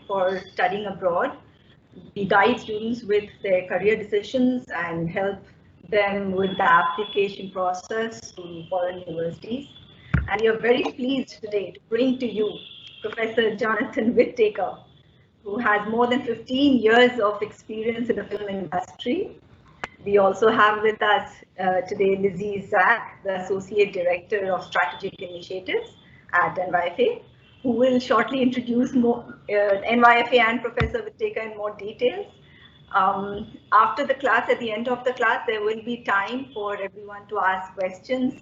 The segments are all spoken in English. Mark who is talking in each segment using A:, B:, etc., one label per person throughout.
A: for studying abroad. We guide students with their career decisions and help them with the application process to foreign universities. And we are very pleased today to bring to you Professor Jonathan Whittaker, who has more than 15 years of experience in the film industry. We also have with us today Lizzie Zach, the Associate Director of Strategic Initiatives at NYFA, who will shortly introduce more NYFA and Professor Whittaker in more details. After the class, at the end of the class, there will be time for everyone to ask questions.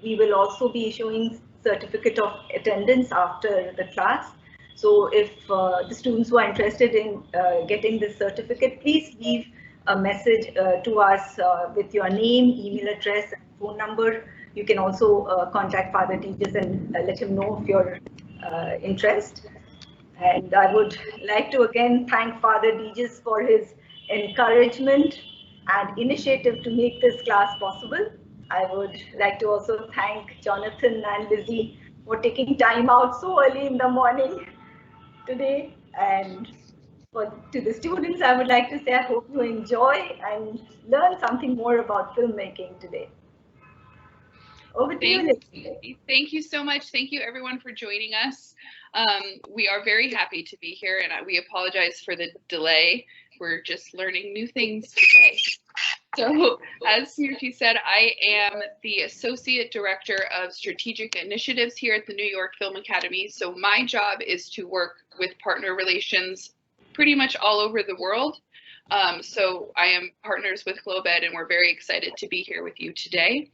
A: We will also be issuing certificate of attendance after the class. So if the students who are interested in getting this certificate, please leave a message to us with your name, email address, and phone number. You can also contact Father Tejas and let him know of your interest. And I would like to again thank Father Tejas for his encouragement and initiative to make this class possible. I would like to also thank Jonathan and Lizzie for taking time out so early in the morning today. And to the students, I would like to say I hope you enjoy and learn something more about filmmaking today. Over to you, Lizzie.
B: Thank you so much. Thank you everyone for joining us. We are very happy to be here, and we apologize for the delay. We're just learning new things today. So, as Smriti said, I am the Associate Director of Strategic Initiatives here at the New York Film Academy. So my job is to work with partner relations pretty much all over the world. So I am partners with GlobeEd, and we're very excited to be here with you today.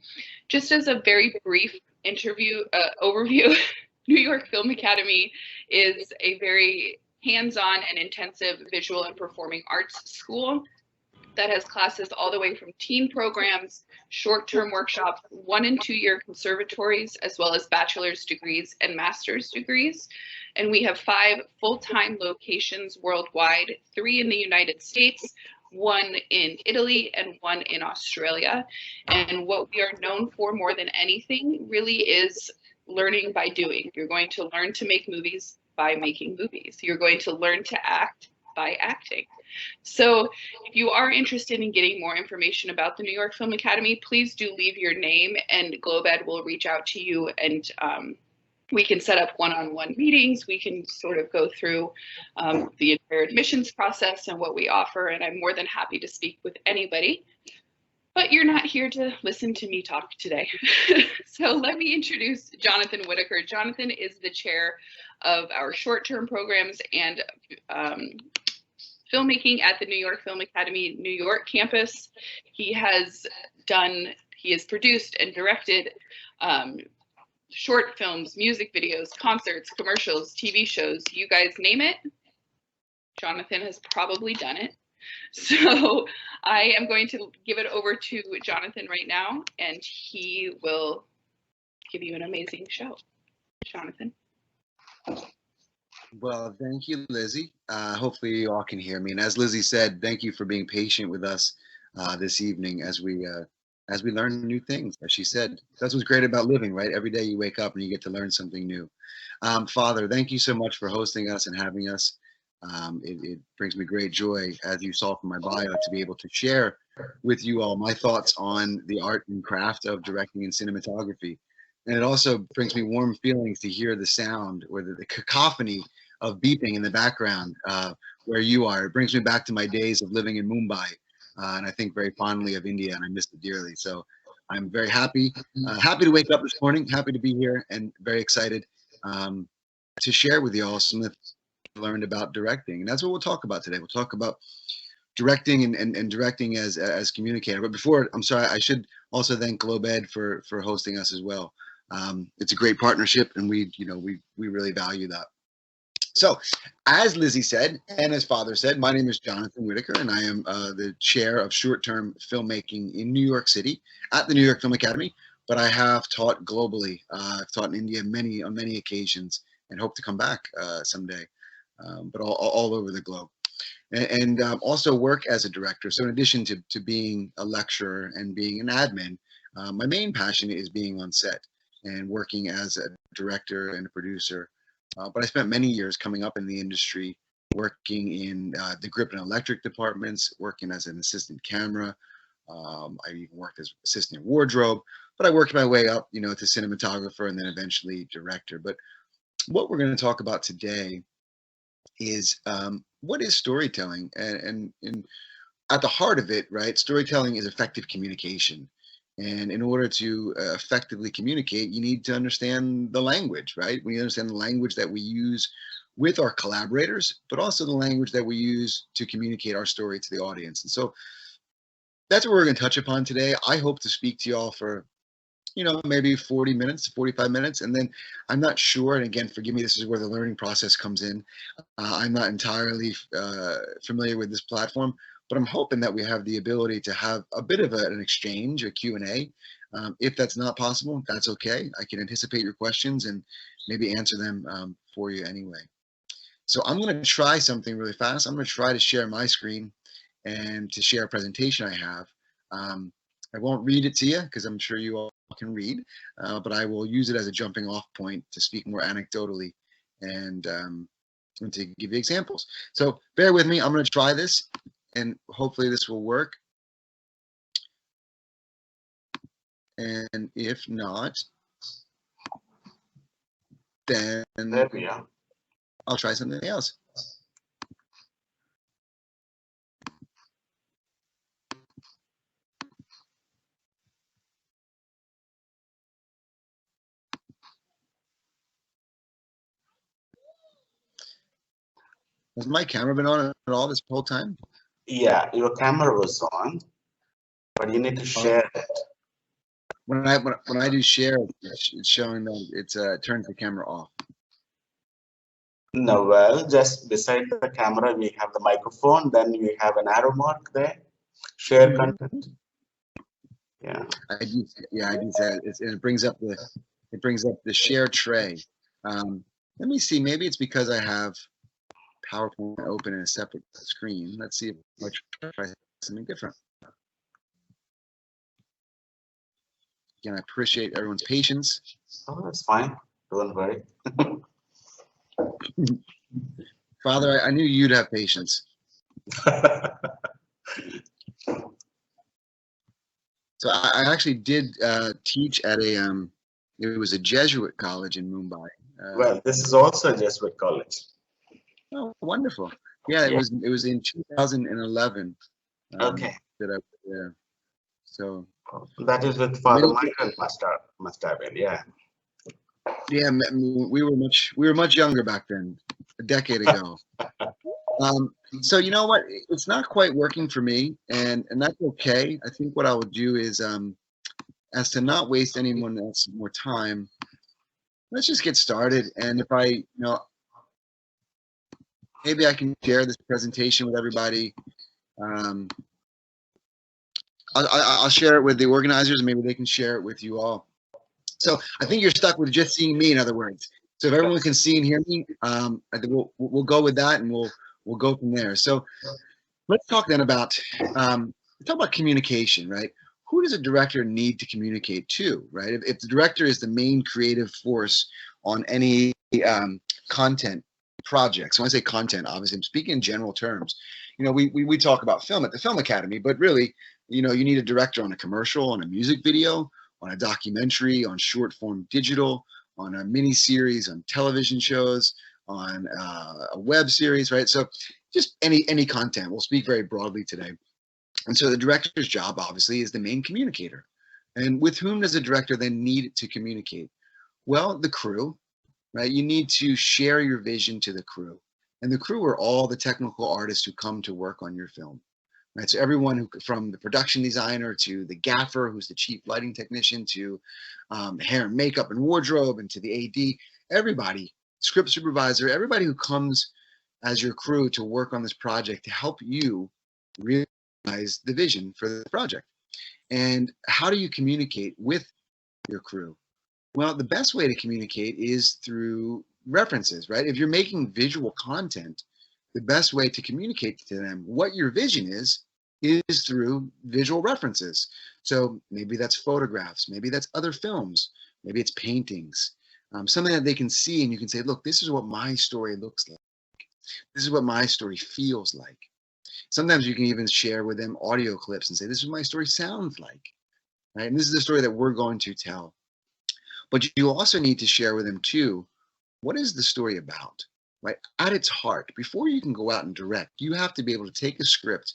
B: Just as a very brief overview, New York Film Academy is a very hands-on and intensive visual and performing arts school that has classes all the way from teen programs, short-term workshops, 1- and 2-year conservatories, as well as bachelor's degrees and master's degrees. And we have 5 full-time locations worldwide, 3 in the United States, 1 in Italy, and 1 in Australia. And what we are known for more than anything really is learning by doing. You're going to learn to make movies by making movies. You're going to learn to act by acting. So if you are interested in getting more information about the New York Film Academy, please do leave your name, and GlobeEd will reach out to you, and we can set up one-on-one meetings. We can sort of go through the entire admissions process and what we offer, and I'm more than happy to speak with anybody. But you're not here to listen to me talk today. So let me introduce Jonathan Whittaker. Jonathan is the chair of our short-term programs and filmmaking at the New York Film Academy New York campus. He has produced and directed short films, music videos, concerts, commercials, TV shows, you guys name it. Jonathan has probably done it. So I am going to give it over to Jonathan right now, and he will give you an amazing show. Jonathan.
C: Well, thank you, Lizzie. Hopefully you all can hear me. And as Lizzie said, thank you for being patient with us this evening as we learn new things. As she said, that's what's great about living, right? Every day you wake up and you get to learn something new. Father, thank you so much for hosting us and having us. It brings me great joy, as you saw from my bio, to be able to share with you all my thoughts on the art and craft of directing and cinematography. And it also brings me warm feelings to hear the sound or the cacophony of beeping in the background where you are. It brings me back to my days of living in Mumbai, and I think very fondly of India, and I miss it dearly. So I'm very happy to wake up this morning, happy to be here, and very excited to share with you all some of the things I learned about directing. And that's what we'll talk about today. We'll talk about directing and directing as communicator. But before, I'm sorry, I should also thank GlobeEd for hosting us as well. It's a great partnership, and we really value that. So, as Lizzie said, and as Father said, my name is Jonathan Whittaker, and I am the chair of short-term filmmaking in New York City at the New York Film Academy. But I have taught globally. I've taught in India on many occasions, and hope to come back someday. But all over the globe, and also work as a director. So, in addition to being a lecturer and being an admin, my main passion is being on set and working as a director and a producer but I spent many years coming up in the industry, working in the grip and electric departments, working as an assistant camera. I even worked as assistant wardrobe, but I worked my way up, to cinematographer and then eventually director. But what we're going to talk about today is what is storytelling, and at the heart of it, right? Storytelling is effective communication. And in order to effectively communicate, you need to understand the language, right? We understand the language that we use with our collaborators, but also the language that we use to communicate our story to the audience. And so that's what we're going to touch upon today. I hope to speak to you all for, maybe 40 minutes, 45 minutes. And then I'm not sure, and again, forgive me, this is where the learning process comes in. I'm not entirely familiar with this platform, but I'm hoping that we have the ability to have a bit of an exchange, a Q&A. If that's not possible, that's okay. I can anticipate your questions and maybe answer them for you anyway. So I'm going to try something really fast. I'm going to try to share my screen and to share a presentation I have. I won't read it to you because I'm sure you all can read, but I will use it as a jumping off point to speak more anecdotally and to give you examples. So bear with me. I'm going to try this, and hopefully this will work. And if not, then
D: there we are.
C: I'll try something else. Has my camera been on at all this whole time?
D: Yeah, your camera was on, but you need to share it.
C: When I do share, it's showing that it's turned the camera off.
D: No, well, just beside the camera, we have the microphone. Then we have an arrow mark there. Share content. Yeah.
C: I do say it, and it brings up the share tray. Let me see. Maybe it's because I have PowerPoint open in a separate screen. Let's see if I try something different. Again, I appreciate everyone's patience.
D: Oh, that's fine. Don't worry.
C: Father, I knew you'd have patience. So I actually did teach at it was a Jesuit college in Mumbai.
D: Well, this is also a Jesuit college.
C: Oh, wonderful! Yeah, it was in 2011.
D: Okay.
C: That I was there. So
D: that is with Father Michael must have been, yeah.
C: Yeah, we were much younger back then, a decade ago. So you know what? It's not quite working for me, and that's okay. I think what I will do is, as to not waste anyone else more time, let's just get started. And if I, maybe I can share this presentation with everybody. I'll share it with the organizers, and maybe they can share it with you all. So I think you're stuck with just seeing me, in other words. So if everyone can see and hear me, I think we'll go with that, and we'll go from there. So let's talk then about communication, right? Who does a director need to communicate to, right? If the director is the main creative force on any content project. So when I say content, obviously I'm speaking in general terms. We talk about film at the Film Academy, but really, you need a director on a commercial, on a music video, on a documentary, on short form digital, on a mini series, on television shows, on a web series, right? So just any content. We'll speak very broadly today. And so the director's job, obviously, is the main communicator. And with whom does the director then need to communicate? Well, the crew, right? You need to share your vision to the crew. And the crew are all the technical artists who come to work on your film. Right, so everyone from the production designer to the gaffer, who's the chief lighting technician, to hair and makeup and wardrobe, and to the AD, everybody, script supervisor, everybody who comes as your crew to work on this project to help you realize the vision for the project. And how do you communicate with your crew? Well, the best way to communicate is through references, right? If you're making visual content, the best way to communicate to them what your vision is through visual references. So maybe that's photographs, maybe that's other films, maybe it's paintings, something that they can see, and you can say, look, this is what my story looks like. This is what my story feels like. Sometimes you can even share with them audio clips and say, this is what my story sounds like, right? And this is the story that we're going to tell. But you also need to share with them too, what is the story about, right? At its heart, before you can go out and direct, you have to be able to take a script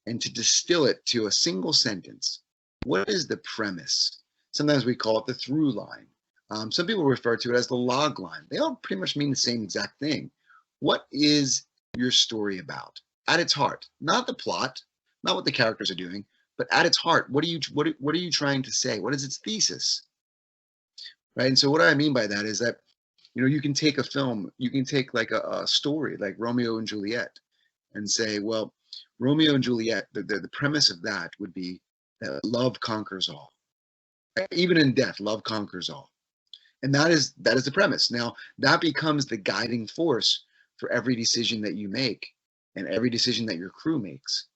C: and to distill it to a single sentence. What is the premise? Sometimes we call it the through line. Some people refer to it as the log line. They all pretty much mean the same exact thing. What is your story about? At its heart, not the plot, not what the characters are doing, but at its heart, what are you trying to say? What is its thesis? Right? And so what I mean by that is that, you know, you can take a film, you can take like a story like Romeo and Juliet and say, well, Romeo and Juliet, the premise of that would be that love conquers all. Even in death, love conquers all. And that is the premise. Now, that becomes the guiding force for every decision that you make and every decision that your crew makes.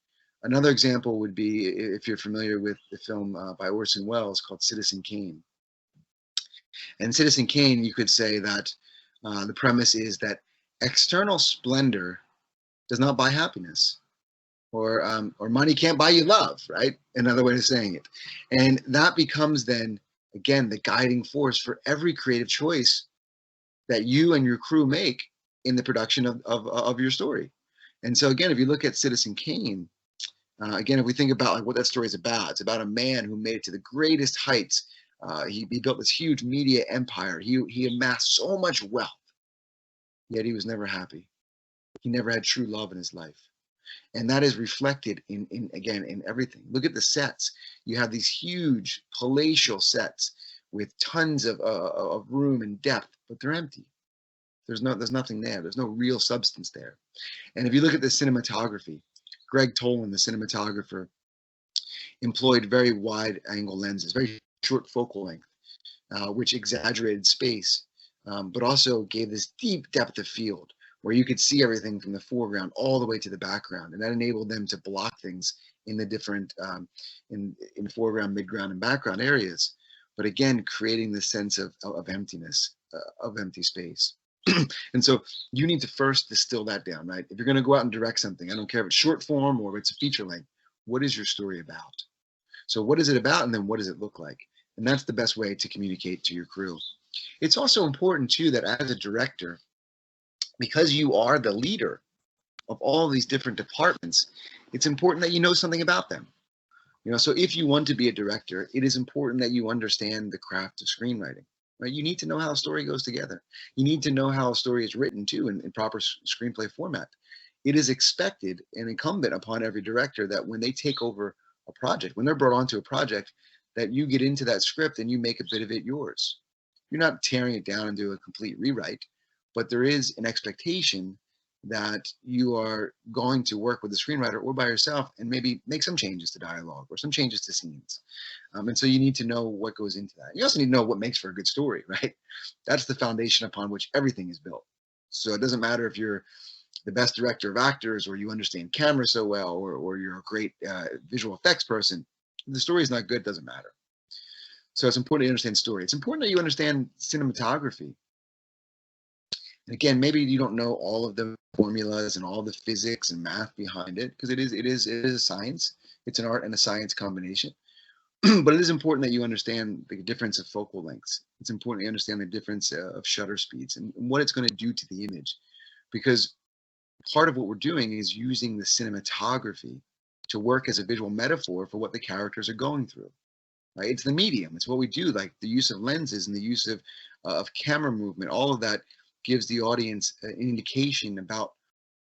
C: Another example would be, if you're familiar with the film by Orson Welles called Citizen Kane. And Citizen Kane, you could say that the premise is that external splendor does not buy happiness, or money can't buy you love, right? Another way of saying it. And that becomes then, again, the guiding force for every creative choice that you and your crew make in the production of your story. And so again, if you look at Citizen Kane, again, if we think about like what that story is about, it's about a man who made it to the greatest heights. He built this huge media empire. He amassed so much wealth, yet he was never happy. He never had true love in his life. And that is reflected in everything. Look at the sets. You have these huge palatial sets with tons of room and depth, but they're empty. There's nothing there. There's no real substance there. And if you look at the cinematography, Greg Tolan, the cinematographer, employed very wide angle lenses, very short focal length, which exaggerated space, but also gave this deep depth of field where you could see everything from the foreground all the way to the background. And that enabled them to block things in the different, in foreground, midground, and background areas. But again, creating this sense of emptiness, of empty space. And so you need to first distill that down, right? If you're going to go out and direct something, I don't care if it's short form or if it's a feature length, what is your story about? So what is it about, and then what does it look like? And that's the best way to communicate to your crew. It's also important too that as a director, because you are the leader of all these different departments, it's important that you know something about them. You know, so if you want to be a director, it is important that you understand the craft of screenwriting, right? You need to know how a story goes together. You need to know how a story is written too in proper screenplay format. It is expected and incumbent upon every director that when they take over a project, when they're brought onto a project, that you get into that script and you make a bit of it yours. You're not tearing it down and do a complete rewrite, but there is an expectation that you are going to work with the screenwriter or by yourself and maybe make some changes to dialogue or some changes to scenes. And so you need to know what goes into that. You also need to know what makes for a good story, right? That's the foundation upon which everything is built. So it doesn't matter if you're the best director of actors or you understand camera so well or you're a great visual effects person. If the story is not good, it doesn't matter. So it's important to understand story. It's important that you understand cinematography. And again, maybe you don't know all of the formulas and all the physics and math behind it, because it is a science. It's an art and a science combination. But it is important that you understand the difference of focal lengths. It's important you understand the difference of shutter speeds and what it's going to do to the image, because part of what we're doing is using the cinematography to work as a visual metaphor for what the characters are going through. Right? It's the medium. It's what we do, like the use of lenses and the use of camera movement. All of that gives the audience an indication about,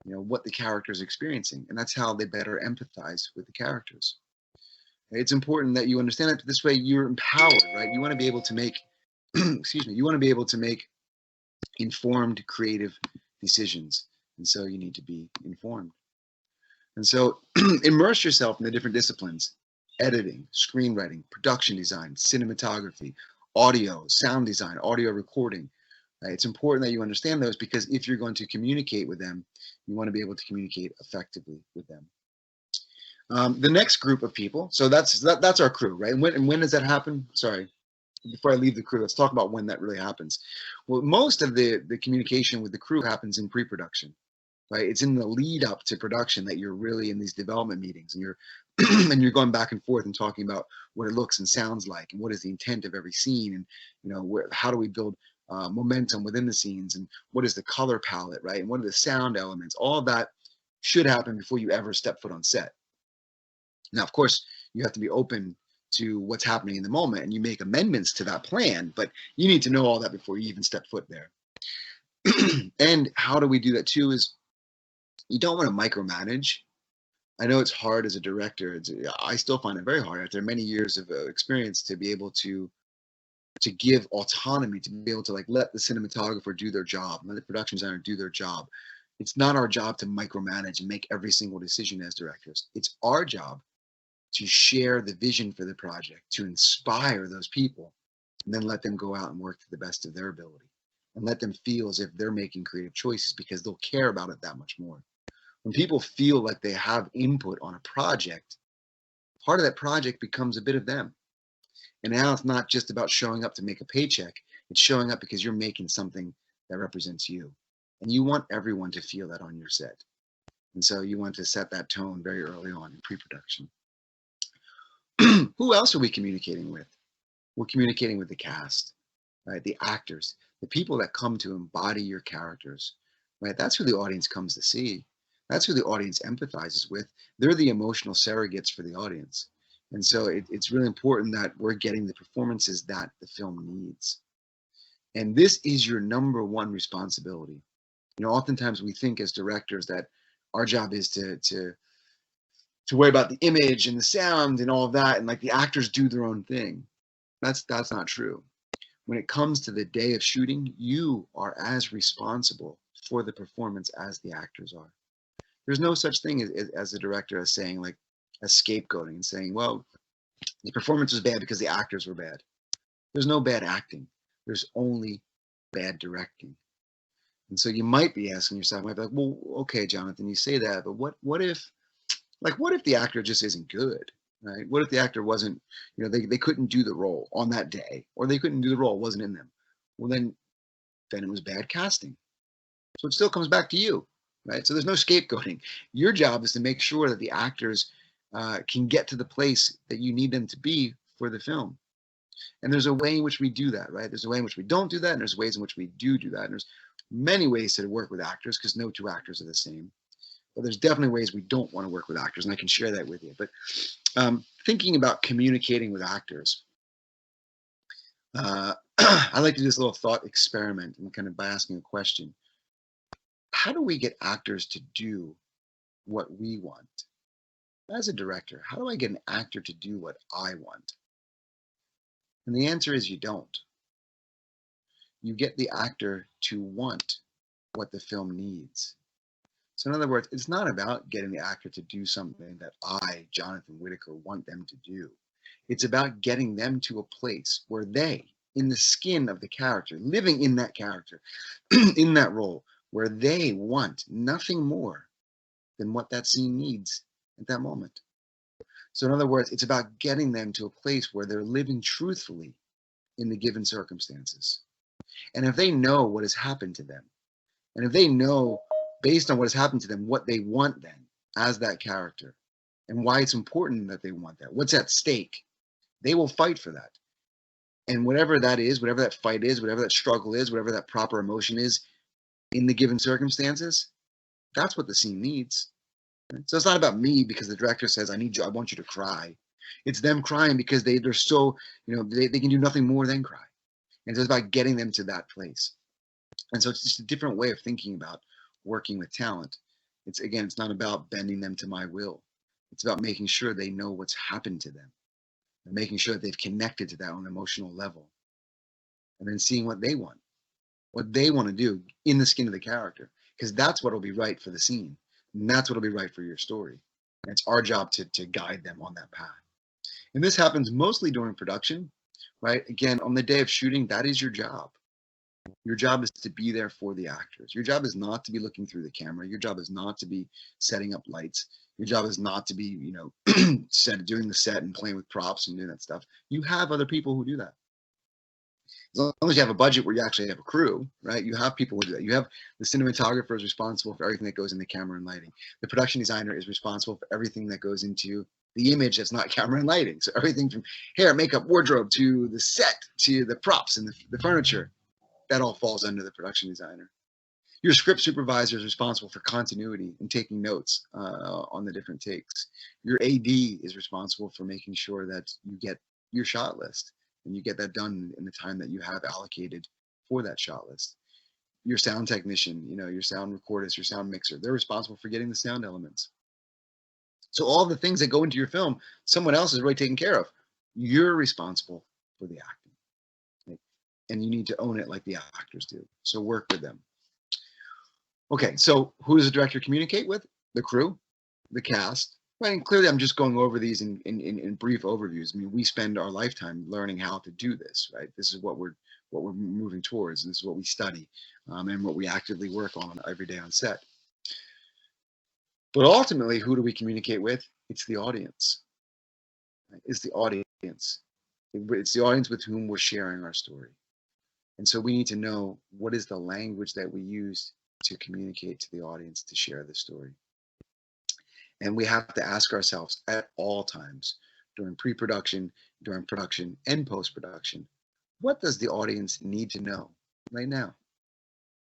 C: you know, what the character is experiencing, and that's how they better empathize with the characters. It's important that you understand that this way you're empowered, right? You want to be able to make, excuse me, you want to be able to make informed, creative decisions, and so you need to be informed. And so immerse yourself in the different disciplines: editing, screenwriting, production design, cinematography, audio, sound design, audio recording. Right? It's important that you understand those, because if you're going to communicate with them, you want to be able to communicate effectively with them. The next group of people, so that's our crew, right? And when does that happen? Sorry, before I leave the crew, let's talk about when that really happens. Well, most of the communication with the crew happens in pre-production, right? It's in the lead up to production that you're really in these development meetings, and you're and you're going back and forth and talking about what it looks and sounds like, and what is the intent of every scene, and how do we build momentum within the scenes, and what is the color palette, right? And what are the sound elements? All of that should happen before you ever step foot on set. Now, of course, you have to be open to what's happening in the moment, and you make amendments to that plan, but you need to know all that before you even step foot there. And how do we do that too is you don't want to micromanage. I know it's hard as a director. I still find it very hard after many years of experience to be able to give autonomy, to be able to let the cinematographer do their job, let the production designer do their job. It's not our job to micromanage and make every single decision as directors. It's our job to share the vision for the project, to inspire those people, and then let them go out and work to the best of their ability, and let them feel as if they're making creative choices, because they'll care about it that much more. When people feel like they have input on a project, part of that project becomes a bit of them. And now it's not just about showing up to make a paycheck. It's showing up because you're making something that represents you. And you want everyone to feel that on your set. And so you want to set that tone very early on in pre-production. Who else are we communicating with? We're communicating with the cast, right? The actors, the people that come to embody your characters, right? That's who the audience comes to see. That's who the audience empathizes with. They're the emotional surrogates for the audience. And so it's really important that we're getting the performances that the film needs. And this is your number one responsibility. Oftentimes we think as directors that our job is to worry about the image and the sound and all of that, and the actors do their own thing. That's not true. When it comes to the day of shooting, you are as responsible for the performance as the actors are. There's no such thing as a director as saying as scapegoating and saying, well, the performance was bad because the actors were bad. There's no bad acting. There's only bad directing. And so you might be asking yourself, well, okay, Jonathan, you say that, but what if the actor just isn't good, right? What if the actor wasn't, they couldn't do the role on that day, or they couldn't do the role, it wasn't in them? Well, then it was bad casting. So it still comes back to you, right? So there's no scapegoating. Your job is to make sure that the actors can get to the place that you need them to be for the film. And there's a way in which we do that, right? There's a way in which we don't do that, and there's ways in which we do that. And there's many ways to work with actors, because no two actors are the same. But there's definitely ways we don't want to work with actors, and I can share that with you. But thinking about communicating with actors, I like to do this little thought experiment, and kind of by asking a question. How do we get actors to do what we want? As a director, how do I get an actor to do what I want? And the answer is you don't. You get the actor to want what the film needs. So in other words, it's not about getting the actor to do something that I, Jonathan Whittaker, want them to do. It's about getting them to a place where they, in the skin of the character, living in that character, in that role, where they want nothing more than what that scene needs at that moment. So in other words, it's about getting them to a place where they're living truthfully in the given circumstances. And if they know what has happened to them, and if they know based on what has happened to them what they want then as that character, and why it's important that they want that, what's at stake, they will fight for that. And whatever that is, whatever that fight is, whatever that struggle is, whatever that proper emotion is in the given circumstances, that's what the scene needs. So it's not about me because the director says, I want you to cry. It's them crying because they're so, they can do nothing more than cry. And so it's about getting them to that place. And so it's just a different way of thinking about working with talent. It's not about bending them to my will. It's about making sure they know what's happened to them, and making sure that they've connected to that on an emotional level, and then seeing what they want to do in the skin of the character, because that's what will be right for the scene. And that's what will be right for your story. And it's our job to guide them on that path. And this happens mostly during production, right? Again, on the day of shooting, that is your job. Your job is to be there for the actors. Your job is not to be looking through the camera. Your job is not to be setting up lights. Your job is not to be, doing the set and playing with props and doing that stuff. You have other people who do that. As long as you have a budget where you actually have a crew, right? You have people who do that. You have the cinematographer is responsible for everything that goes in the camera and lighting. The production designer is responsible for everything that goes into the image that's not camera and lighting. So everything from hair, makeup, wardrobe, to the set, to the props and the furniture, that all falls under the production designer. Your script supervisor is responsible for continuity and taking notes on the different takes. Your AD is responsible for making sure that you get your shot list and you get that done in the time that you have allocated for that shot list. Your sound technician, you know, your sound recordist, your sound mixer, they're responsible for getting the sound elements. So all the things that go into your film, someone else is really taking care of. You're responsible for the acting, right? And you need to own it like the actors do. So work with them. Okay, so who does the director communicate with? The crew, the cast. Right, and clearly I'm just going over these in brief overviews. I mean, we spend our lifetime learning how to do this, right? This is what we're moving towards, and this is what we study, and what we actively work on every day on set. But ultimately, who do we communicate with? It's the audience. Right? It's the audience. It's the audience with whom we're sharing our story. And so we need to know what is the language that we use to communicate to the audience to share the story. And we have to ask ourselves at all times, during pre-production, during production, and post-production, what does the audience need to know right now?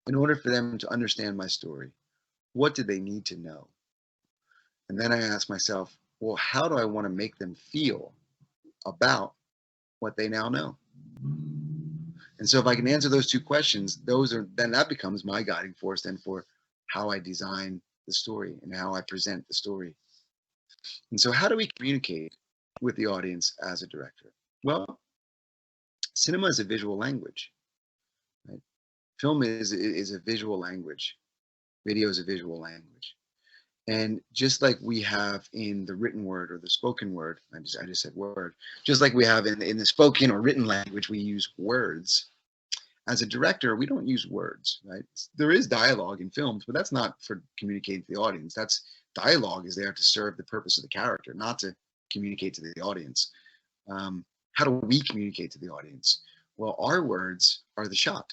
C: In order for them to understand my story, what do they need to know? And then I ask myself, well, how do I want to make them feel about what they now know? And so if I can answer those two questions, then that becomes my guiding force then for how I design the story and how I present the story. And so how do we communicate with the audience as a director? Well, cinema is a visual language, right? Film is a visual language. Video is a visual language. And just like we have in the written word or the spoken word, I just said word, just like we have in the spoken or written language, we use words. As a director, we don't use words, right? There is dialogue in films, but that's not for communicating to the audience. That's dialogue is there to serve the purpose of the character, not to communicate to the audience. How do we communicate to the audience? Well, our words are the shot,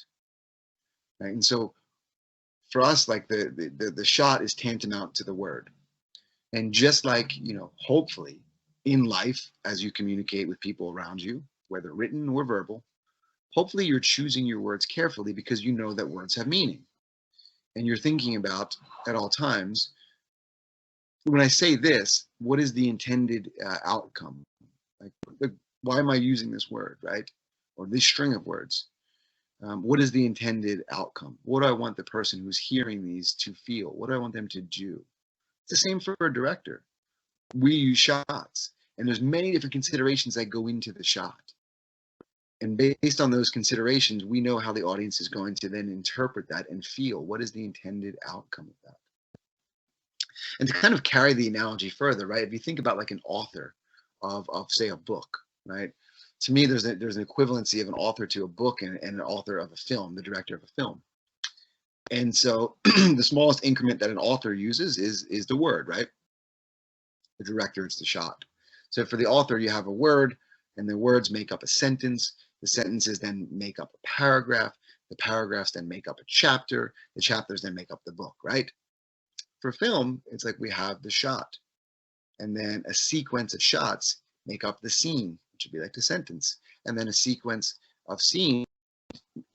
C: right? And so for us, like the shot is tantamount to the word. And just like, you know, hopefully in life, as you communicate with people around you, whether written or verbal, hopefully you're choosing your words carefully because you know that words have meaning. And you're thinking about at all times, when I say this, what is the intended outcome? Like, why am I using this word, right? Or this string of words? What is the intended outcome? What do I want the person who's hearing these to feel? What do I want them to do? It's the same for a director. We use shots, and there's many different considerations that go into the shot. And based on those considerations, we know how the audience is going to then interpret that and feel. What is the intended outcome of that? And to kind of carry the analogy further, right? If you think about like an author of say, a book, right? To me, there's an equivalency of an author to a book and an author of a film, the director of a film. And so the smallest increment that an author uses is the word, right? The director, it's the shot. So for the author, you have a word, and the words make up a sentence. The sentences then make up a paragraph. The paragraphs then make up a chapter. The chapters then make up the book, right? For film, it's like we have the shot, and then a sequence of shots make up the scene, which would be like the sentence, and then a sequence of scenes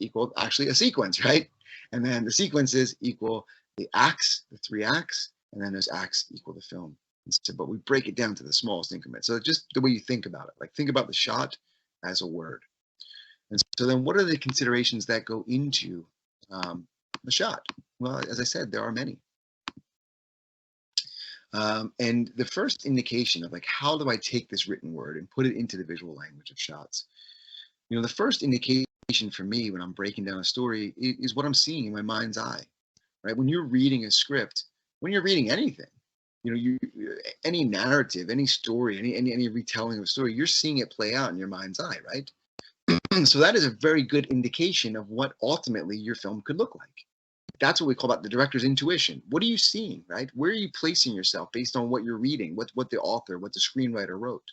C: equal actually a sequence, right? And then the sequences equal the acts, the 3 acts, and then those acts equal the film. So, but we break it down to the smallest increment. So just the way you think about it, like think about the shot as a word. And so then what are the considerations that go into the shot? Well, as I said, there are many. And the first indication of like, how do I take this written word and put it into the visual language of shots? You know, the first indication for me when I'm breaking down a story is what I'm seeing in my mind's eye, right? When you're reading a script, when you're reading anything, you know, any narrative, any story, any retelling of a story, you're seeing it play out in your mind's eye, right? So that is a very good indication of what ultimately your film could look like. That's what we call about the director's intuition. What are you seeing, right? Where are you placing yourself based on what you're reading, what the author, what the screenwriter wrote?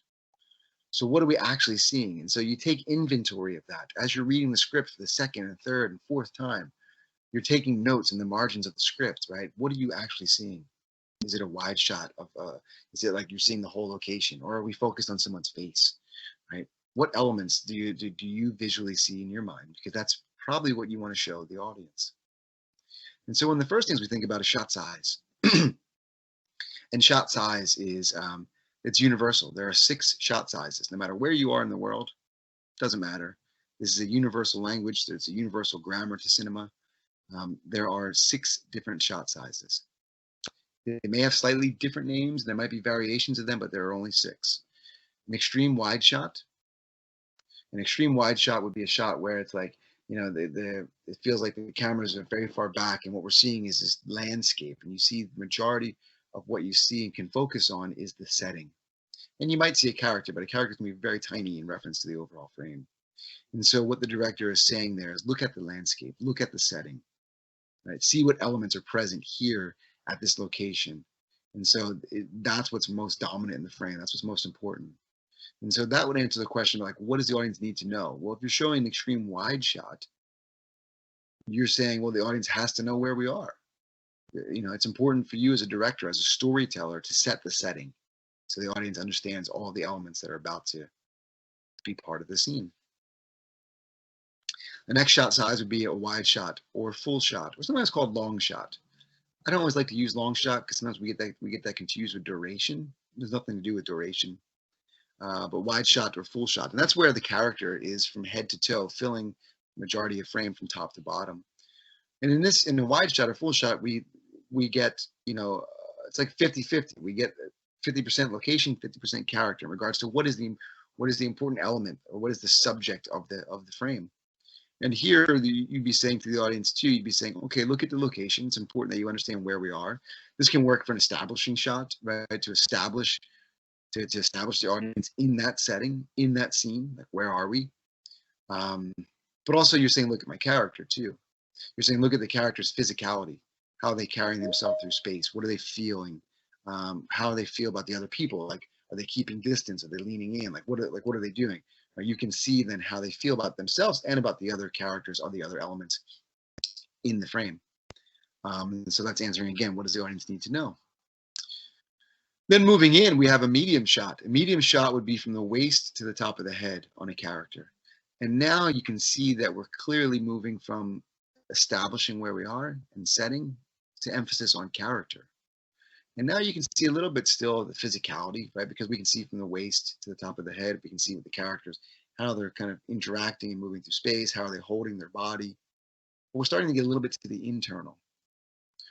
C: So what are we actually seeing? And so you take inventory of that as you're reading the script for the second and third and fourth time. You're taking notes in the margins of the script, right? What are you actually seeing? Is it a wide shot of, is it like you're seeing the whole location, or are we focused on someone's face, right? What elements do you visually see in your mind? Because that's probably what you want to show the audience. And so one of the first things we think about is shot size. And shot size is, it's universal. There are 6 shot sizes, no matter where you are in the world, doesn't matter. This is a universal language. There's a universal grammar to cinema. There are 6 different shot sizes. They may have slightly different names. There might be variations of them, but there are only 6. An extreme wide shot. An extreme wide shot would be a shot where it's like, you know, it feels like the cameras are very far back, and what we're seeing is this landscape, and you see the majority of what you see and can focus on is the setting. And you might see a character, but a character can be very tiny in reference to the overall frame. And so what the director is saying there is look at the landscape, look at the setting, right? See what elements are present here at this location. And so that's what's most dominant in the frame. That's what's most important. And so that would answer the question, like, what does the audience need to know? Well, if you're showing an extreme wide shot, you're saying, well, the audience has to know where we are. You know, it's important for you as a director, as a storyteller, to set the setting so the audience understands all the elements that are about to be part of the scene. The next shot size would be a wide shot or full shot, or sometimes called long shot. I don't always like to use long shot because sometimes we get that confused with duration. There's nothing to do with duration. But wide shot or full shot, and that's where the character is from head to toe, filling the majority of frame from top to bottom. And in a wide shot or full shot, we get, you know, it's like 50-50. We get 50% location, 50% character in regards to what is the important element, or what is the subject of the frame. And here you'd be saying to the audience too, you'd be saying, okay, look at the location. It's important that you understand where we are. This can work for an establishing shot, right? To establish the audience in that setting, in that scene, like where are we? But also you're saying, look at my character too. You're saying, look at the character's physicality. How are they carrying themselves through space? What are they feeling? How do they feel about the other people? Like, are they keeping distance? Are they leaning in? Like, what are they doing? You can see then how they feel about themselves and about the other characters or the other elements in the frame. So that's answering again, what does the audience need to know? Then moving in, we have a medium shot. A medium shot would be from the waist to the top of the head on a character. And now you can see that we're clearly moving from establishing where we are and setting to emphasis on character. And now you can see a little bit still the physicality, right? Because we can see from the waist to the top of the head, we can see with the characters, how they're kind of interacting and moving through space, how are they holding their body. But we're starting to get a little bit to the internal.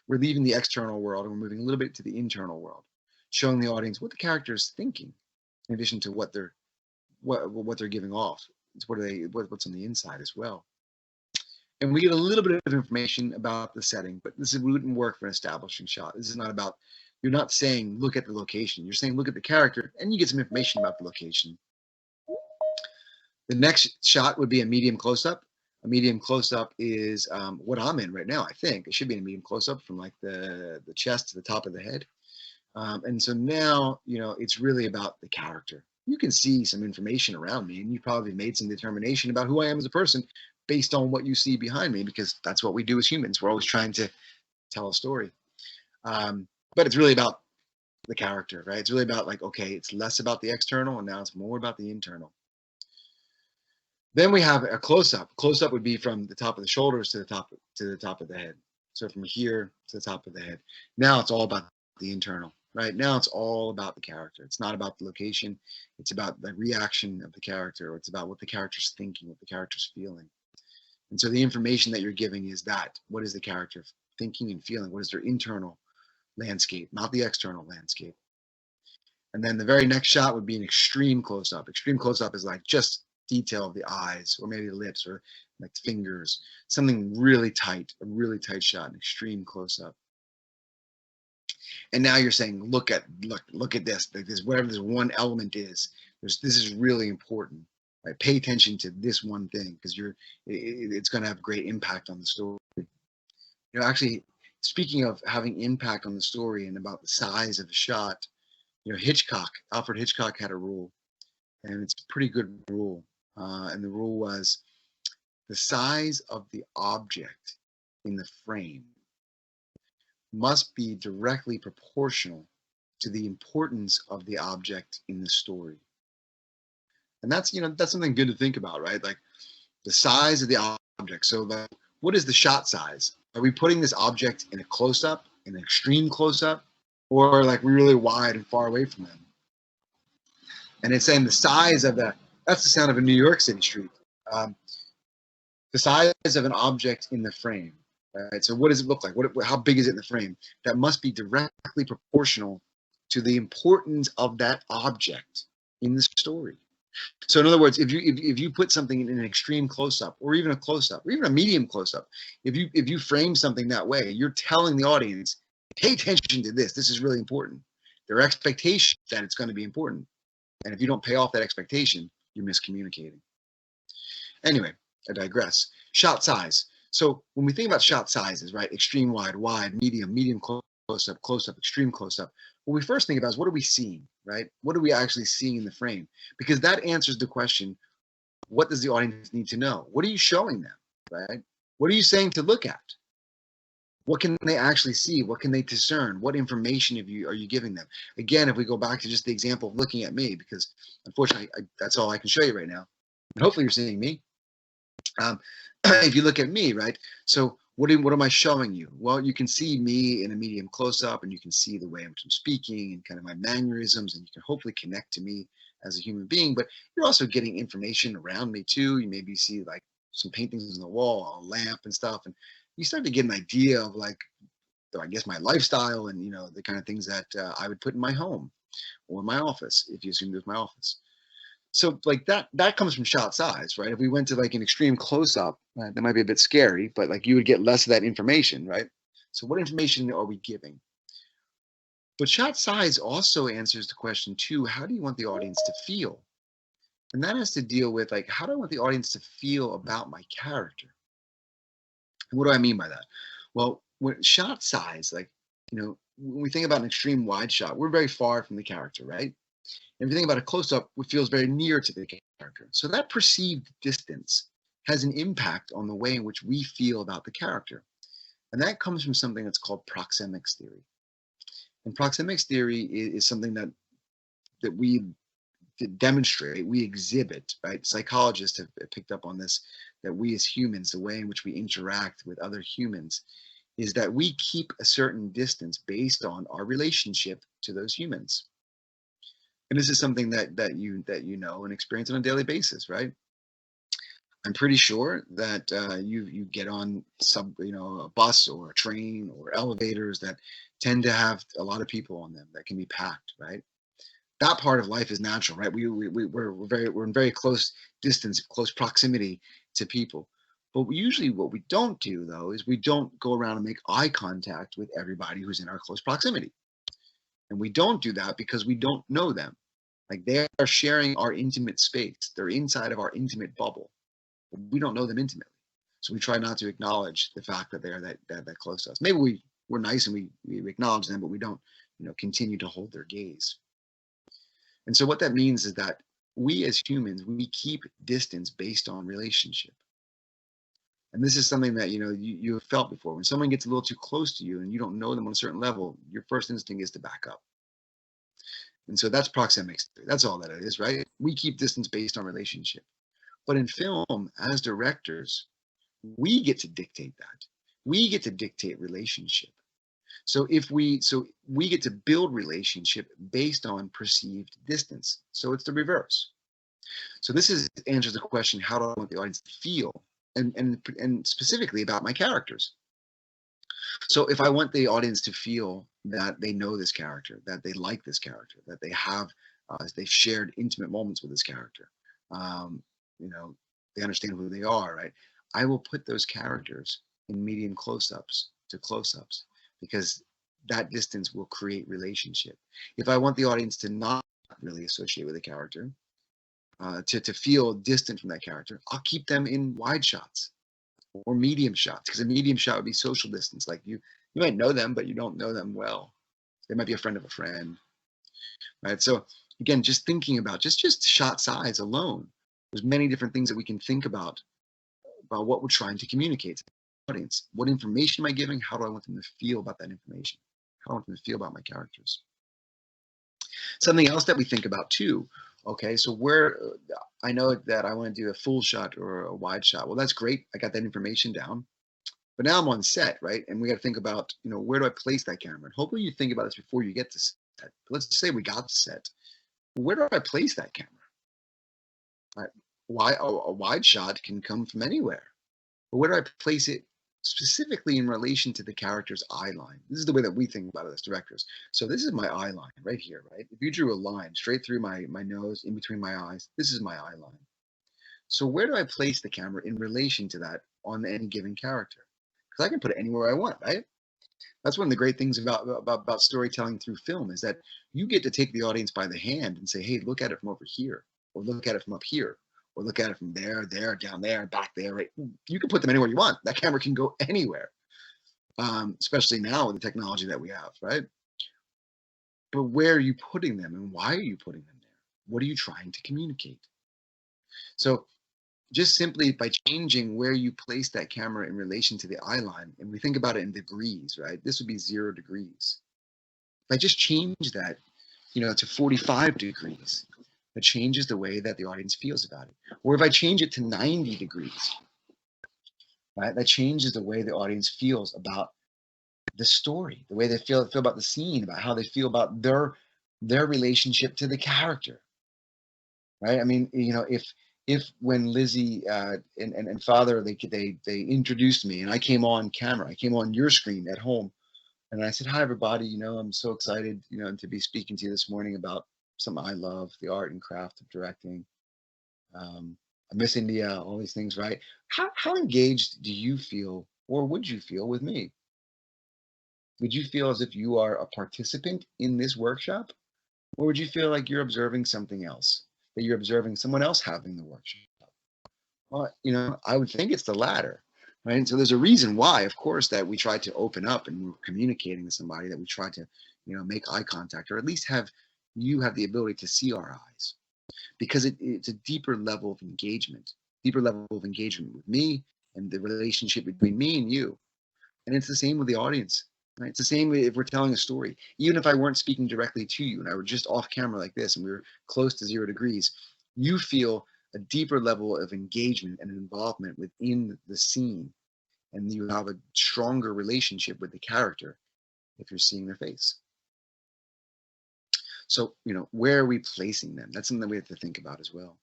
C: We're leaving the external world and we're moving a little bit to the internal world, showing the audience what the character is thinking, in addition to what they're giving off. It's what's on the inside as well. And we get a little bit of information about the setting, but this wouldn't work for an establishing shot. This is not about, you're not saying look at the location. You're saying look at the character, and you get some information about the location. The next shot would be a medium close-up. A medium close-up is what I'm in right now, I think. It should be in a medium close-up from like the chest to the top of the head. And so now, you know, it's really about the character. You can see some information around me, and you probably made some determination about who I am as a person based on what you see behind me, because that's what we do as humans. We're always trying to tell a story. But it's really about the character, right? It's really about like, okay, it's less about the external and now it's more about the internal. Then we have a close-up. Close-up would be from the top of the shoulders to the top of the head. So from here to the top of the head. Now it's all about the internal, right? Now it's all about the character. It's not about the location. It's about the reaction of the character, or it's about what the character's thinking, what the character's feeling. And so the information that you're giving is that. What is the character thinking and feeling? What is their internal landscape, not the external landscape? And then the very next shot would be an extreme close-up. Extreme close-up is like just detail of the eyes, or maybe the lips, or like fingers, something really tight, a really tight shot, an extreme close-up. And now you're saying, look at this, like this, whatever this one element is, this is really important. Right? Pay attention to this one thing, because it's going to have great impact on the story. You know, actually, speaking of having impact on the story and about the size of the shot, you know, Alfred Hitchcock had a rule, and it's a pretty good rule. And the rule was the size of the object in the frame must be directly proportional to the importance of the object in the story. And that's, that's something good to think about, right? Like the size of the object. So like, what is the shot size? Are we putting this object in a close-up, an extreme close-up, or like really wide and far away from them? And it's saying the size of that's the sound of a New York City street. The size of an object in the frame, right? So what does it look like? How big is it in the frame? That must be directly proportional to the importance of that object in the story. So in other words, if you put something in an extreme close-up, or even a close-up, or even a medium close-up, if you frame something that way, you're telling the audience, pay attention to this. This is really important. Their expectation that it's going to be important. And if you don't pay off that expectation, you're miscommunicating. Anyway, I digress. Shot size. So when we think about shot sizes, right? Extreme wide, medium close-up, extreme close-up. What we first think about is, what are we seeing, right? What are we actually seeing in the frame? Because that answers the question, what does the audience need to know? What are you showing them, right? What are you saying to look at? What can they actually see? What can they discern? What information are you giving them? Again, if we go back to just the example of looking at me, because unfortunately, that's all I can show you right now. And hopefully you're seeing me. If you look at me, right? So what am I showing you? Well, you can see me in a medium close-up, and you can see the way I'm speaking and kind of my mannerisms, and you can hopefully connect to me as a human being, but you're also getting information around me too. You maybe see like some paintings on the wall, a lamp and stuff, and you start to get an idea of like, I guess, my lifestyle and, the kind of things that I would put in my home or my office, if you assume it was my office. So like that comes from shot size, right? If we went to like an extreme close-up, that might be a bit scary, but like you would get less of that information, right? So what information are we giving? But shot size also answers the question too, how do you want the audience to feel? And that has to deal with like, how do I want the audience to feel about my character? And what do I mean by that? Well, when shot size, like, when we think about an extreme wide shot, we're very far from the character, right? And if you think about a close-up, it feels very near to the character. So that perceived distance has an impact on the way in which we feel about the character. And that comes from something that's called proxemics theory. And proxemics theory is something that we demonstrate, we exhibit, right? Psychologists have picked up on this, that we as humans, the way in which we interact with other humans, is that we keep a certain distance based on our relationship to those humans. And this is something that you know and experience on a daily basis, right? I'm pretty sure that you get on a bus or a train or elevators that tend to have a lot of people on them that can be packed, right? That part of life is natural, right? We're in very close distance, close proximity to people. But usually what we don't do though is we don't go around and make eye contact with everybody who's in our close proximity. And we don't do that because we don't know them. Like they are sharing our intimate space. They're inside of our intimate bubble. But we don't know them intimately. So we try not to acknowledge the fact that they're that close to us. Maybe we're nice and we acknowledge them, but we don't, continue to hold their gaze. And so what that means is that we as humans, we keep distance based on relationship. And this is something that, you have felt before. When someone gets a little too close to you and you don't know them on a certain level, your first instinct is to back up. And so that's proxemics. That's all that it is, right? We keep distance based on relationship. But in film, as directors, we get to dictate that. We get to dictate relationship. So we get to build relationship based on perceived distance. So it's the reverse. So this answers the question, how do I want the audience to feel? And specifically about my characters. So if I want the audience to feel that they know this character, that they like this character, that they have, they've shared intimate moments with this character, they understand who they are, right? I will put those characters in medium close-ups to close-ups because that distance will create relationship. If I want the audience to not really associate with a character, to feel distant from that character, I'll keep them in wide shots or medium shots, because a medium shot would be social distance. Like you might know them, but you don't know them well. They might be a friend of a friend, right? So again, just thinking about just shot size alone. There's many different things that we can think about what we're trying to communicate to the audience. What information am I giving? How do I want them to feel about that information? How do I want them to feel about my characters? Something else that we think about too. Okay, so where I know that I want to do a full shot or a wide shot. Well, that's great. I got that information down. But now I'm on set, right? And we got to think about, where do I place that camera? And hopefully you think about this before you get to set. But let's say we got to set. Where do I place that camera? Right? Why a wide shot can come from anywhere. But where do I place it specifically in relation to the character's eye line? This is the way that we think about it as directors. So this is my eye line right here, right? If you drew a line straight through my nose, in between my eyes, this is my eye line. So where do I place the camera in relation to that on any given character? Because I can put it anywhere I want, right? That's one of the great things about storytelling through film is that you get to take the audience by the hand and say, hey, look at it from over here, or look at it from up here, or look at it from there, down there, back there, right? You can put them anywhere you want. That camera can go anywhere, especially now with the technology that we have, right? But where are you putting them and why are you putting them there? What are you trying to communicate? So just simply by changing where you place that camera in relation to the eye line, and we think about it in degrees, right? This would be 0 degrees. If I just change that, to 45 degrees, that changes the way that the audience feels about it. Or if I change it to 90 degrees, right? That changes the way the audience feels about the story, the way they feel about the scene, about how they feel about their relationship to the character, right? I mean, if when Lizzie and Father they introduced me and I came on camera, I came on your screen at home, and I said, hi everybody, I'm so excited, to be speaking to you this morning about something I love, the art and craft of directing. I miss India, all these things, right? How engaged do you feel, or would you feel with me? Would you feel as if you are a participant in this workshop, or would you feel like you're observing something else, that you're observing someone else having the workshop? Well, I would think it's the latter, right? And so there's a reason why, of course, that we try to open up and we're communicating with somebody, that we try to, make eye contact, or at least have the ability to see our eyes, because it's a deeper level of engagement with me and the relationship between me and you. And it's the same with the audience, right? It's the same if we're telling a story. Even if I weren't speaking directly to you and I were just off camera like this and we were close to 0 degrees, you feel a deeper level of engagement and involvement within the scene, and you have a stronger relationship with the character if you're seeing their face. So, where are we placing them? That's something that we have to think about as well.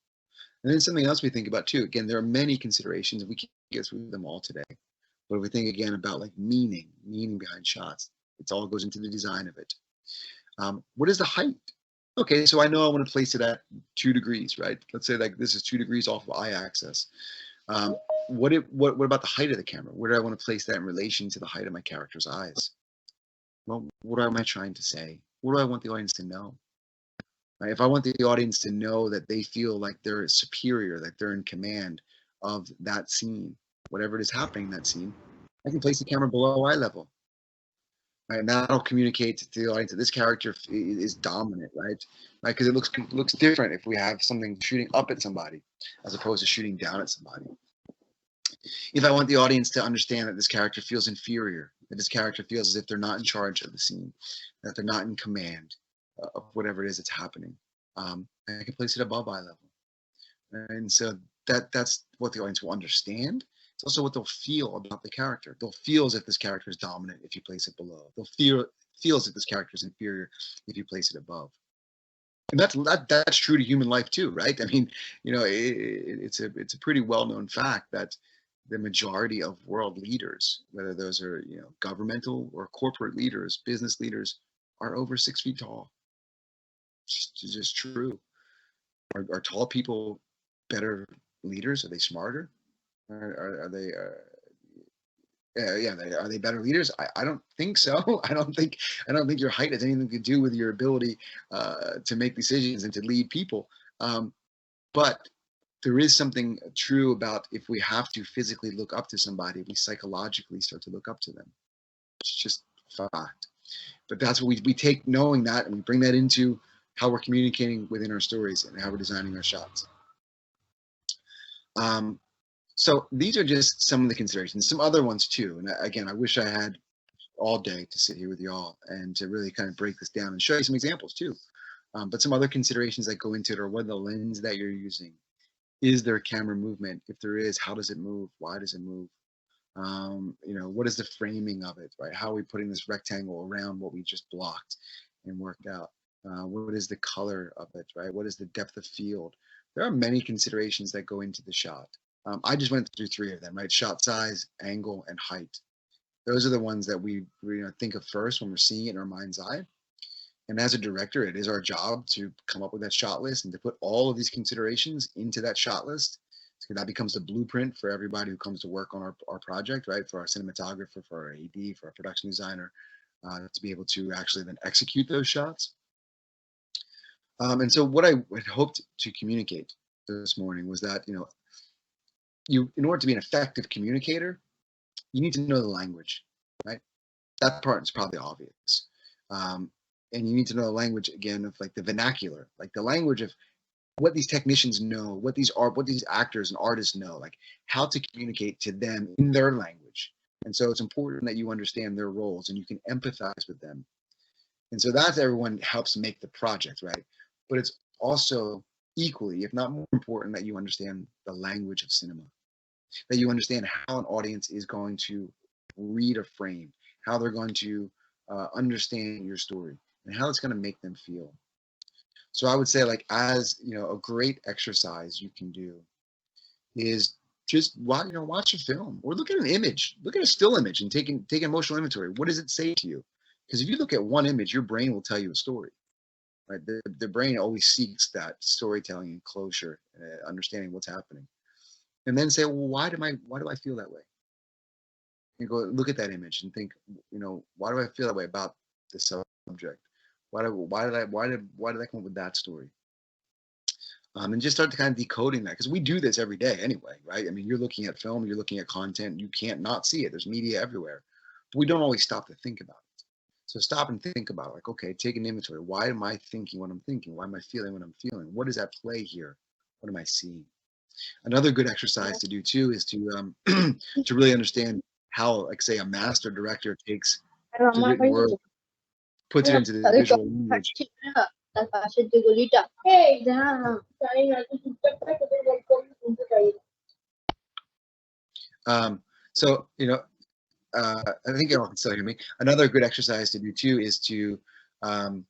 C: And then something else we think about too, again, there are many considerations, and we can't get through them all today. But if we think again about like meaning behind shots, it all goes into the design of it. What is the height? Okay, so I know I want to place it at 2 degrees, right? Let's say like this is 2 degrees off of eye axis. What about the height of the camera? Where do I want to place that in relation to the height of my character's eyes? Well, what am I trying to say? What do I want the audience to know? Right? If I want the audience to know that they feel like they're superior, that they're in command of that scene, whatever it is happening in that scene, I can place the camera below eye level. Right? And that'll communicate to the audience that this character is dominant, right? Because it looks different if we have something shooting up at somebody as opposed to shooting down at somebody. If I want the audience to understand that this character feels inferior, that this character feels as if they're not in charge of the scene, that they're not in command of whatever it is that's happening, I can place it above eye level. And so that's what the audience will understand. It's also what they'll feel about the character. They'll feel as if this character is dominant if you place it below. They'll feel as if this character is inferior if you place it above. And that's true to human life too, right? I mean, it's a pretty well-known fact that the majority of world leaders, whether those are governmental or corporate leaders, business leaders, are over 6 feet tall. It's just true. Are tall people better leaders? Are they smarter? Are they? Are they better leaders? I don't think so. I don't think your height has anything to do with your ability to make decisions and to lead people. But there is something true about if we have to physically look up to somebody, we psychologically start to look up to them. It's just a fact. But that's what we take knowing that, and we bring that into how we're communicating within our stories, and how we're designing our shots. So these are just some of the considerations, some other ones too. And again, I wish I had all day to sit here with you all and to really kind of break this down and show you some examples too. But some other considerations that go into it are what the lens that you're using. Is there camera movement? If there is, how does it move? Why does it move? You know, what is the framing of it, right? How are we putting this rectangle around what we just blocked and worked out? What is the color of it, right? What is the depth of field? There are many considerations that go into the shot. I just went through 3 of them, right? Shot size, angle, and height. Those are the ones that we think of first when we're seeing it in our mind's eye. And as a director, it is our job to come up with that shot list and to put all of these considerations into that shot list. So that becomes the blueprint for everybody who comes to work on our project, right? For our cinematographer, for our AD, for our production designer, to be able to actually then execute those shots. And so what I had hoped to communicate this morning was that, you know, in order to be an effective communicator, you need to know the language, right? That part is probably obvious. And you need to know the language, again, of like the vernacular, like the language of what these technicians know, what these actors and artists know, like how to communicate to them in their language. And so it's important that you understand their roles and you can empathize with them. And so that's everyone helps make the project, right? But it's also equally, if not more important, that you understand the language of cinema, that you understand how an audience is going to read a frame, how they're going to understand your story, and how it's going to make them feel. So I would say, like, as you know, a great exercise you can do is just watch a film or look at an image, look at a still image, and take emotional inventory. What does it say to you? Because if you look at one image, your brain will tell you a story, right? The brain always seeks that storytelling and closure, understanding what's happening, and then say, well, why do I feel that way? And go look at that image and think, you know, why do I feel that way about the subject? Why did I come up with that story? And just start to kind of decoding that, because we do this every day anyway, right? I mean, you're looking at film, you're looking at content, you can't not see it. There's media everywhere, but we don't always stop to think about it. So stop and think about it. Like, okay, take an inventory. Why am I thinking what I'm thinking? Why am I feeling what I'm feeling? What is at play here? What am I seeing? Another good exercise to do too is to to really understand how, like, say, a master director takes the written word, puts it into the visual language. So, you know, I think y'all can still hear me. Another good exercise to do too is to find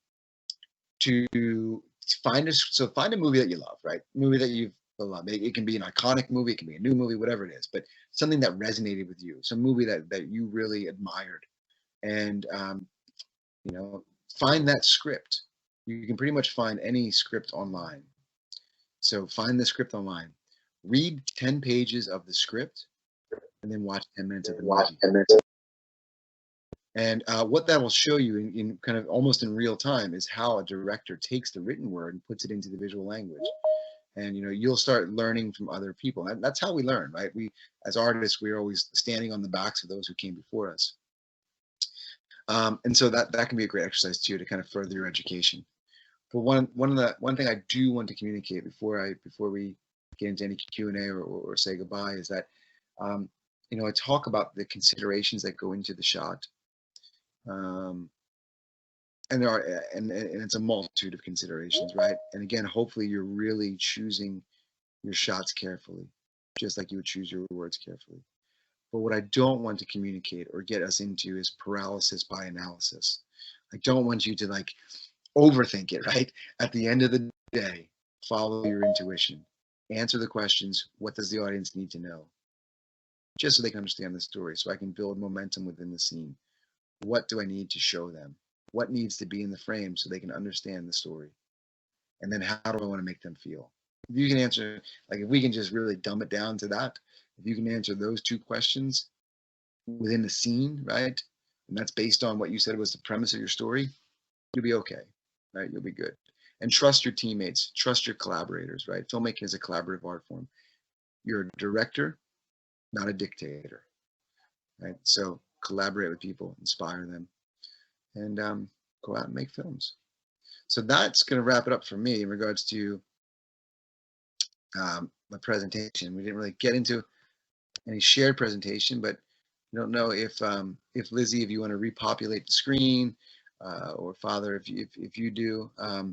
C: a movie that you love, right? Movie that you've loved. It can be an iconic movie, it can be a new movie, whatever it is, but something that resonated with you, some movie that you really admired, and you know, find that script. You can pretty much find any script online. So find the script online, read 10 pages of the script, and then watch 10 minutes of the movie. And what that will show you in kind of almost in real time is how a director takes the written word and puts it into the visual language. And, you know, you'll start learning from other people. And that's how we learn, right? We, as artists, we're always standing on the backs of those who came before us. And so that can be a great exercise too, to kind of further your education. But one thing I do want to communicate before we get into any Q&A or say goodbye is that, you know, I talk about the considerations that go into the shot. And there are, and it's a multitude of considerations, right? And again, hopefully you're really choosing your shots carefully, just like you would choose your words carefully. But what I don't want to communicate or get us into is paralysis by analysis. I don't want you to like overthink it, right? At the end of the day, follow your intuition. Answer the questions, what does the audience need to know? Just so they can understand the story, so I can build momentum within the scene. What do I need to show them? What needs to be in the frame so they can understand the story? And then how do I want to make them feel? If you can answer, like if we can just really dumb it down to that, if you can answer those 2 questions within the scene, right? And that's based on what you said was the premise of your story, you'll be okay, right? You'll be good. And trust your teammates, trust your collaborators, right? Filmmaking is a collaborative art form. You're a director, not a dictator, right? So collaborate with people, inspire them, and go out and make films. So that's going to wrap it up for me in regards to my presentation. We didn't really get into any shared presentation, but I don't know if Lizzie, if you want to repopulate the screen, or Father, if you do. I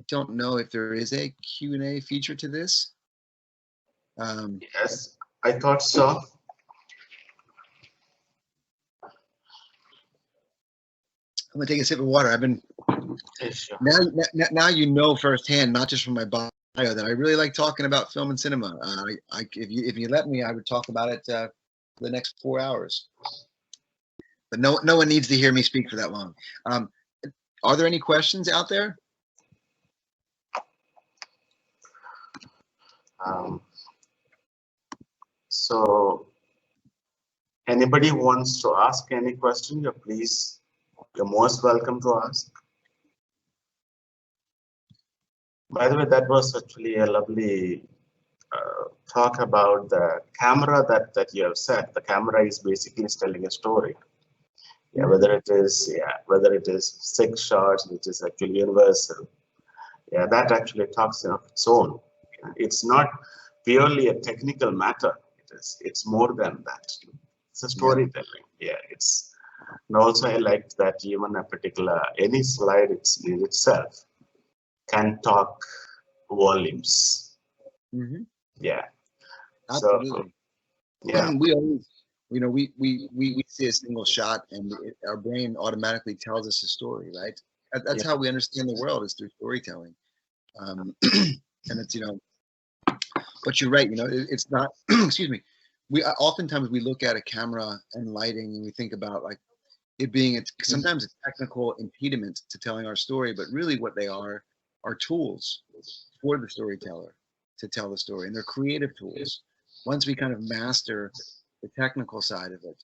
C: don't know if there is a Q&A feature to this.
D: Yes, I thought so.
C: I'm gonna take a sip of water. I've been
D: Sure.
C: now you know firsthand, not just from my bio, that I really like talking about film and cinema. If you let me, I would talk about it for the next 4 hours. But no one needs to hear me speak for that long. Are there any questions out there?
D: So anybody wants to ask any question, you're most welcome to ask. By the way, that was actually a lovely talk about the camera that you have said. The camera is basically telling a story. Yeah, whether it is 6 shots, which is actually universal. Yeah, that actually talks of its own. It's not purely a technical matter. It's more than that. It's a storytelling. Yeah, it's. And also I liked that even a particular any slide itself can talk volumes.
C: Mm-hmm.
D: Yeah.
C: Absolutely.
D: So, yeah.
C: We always, we see a single shot, and our brain automatically tells us a story, right? That's how we understand the world, is through storytelling. And it's, but you're right, it's not. Excuse me. Oftentimes we look at a camera and lighting, and we think about like it being sometimes a technical impediment to telling our story, but really what they are tools for the storyteller to tell the story, and they're creative tools. Once we kind of master the technical side of it,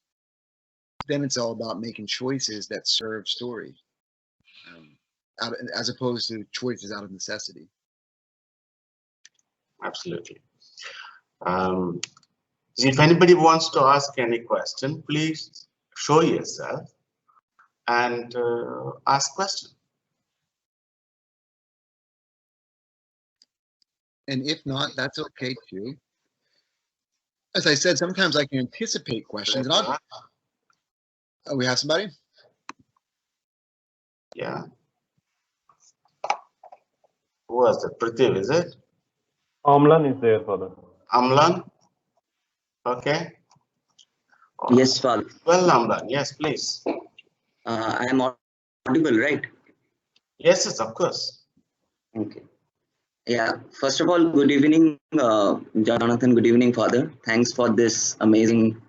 C: then it's all about making choices that serve story, as opposed to choices out of necessity.
D: Absolutely. If anybody wants to ask any question, please show yourself and ask question.
C: And if not, that's okay too. As I said, sometimes I can anticipate questions. And we have somebody?
D: Yeah. Who was that? Prithvi, is it?
E: Amlan is there, Father.
D: Amlan? Okay.
F: Yes, Father.
D: Well, Amlan, yes, please.
F: I am audible, right?
D: Yes, of course.
F: Okay. Yeah. First of all, good evening, Jonathan. Good evening, Father. Thanks for this amazing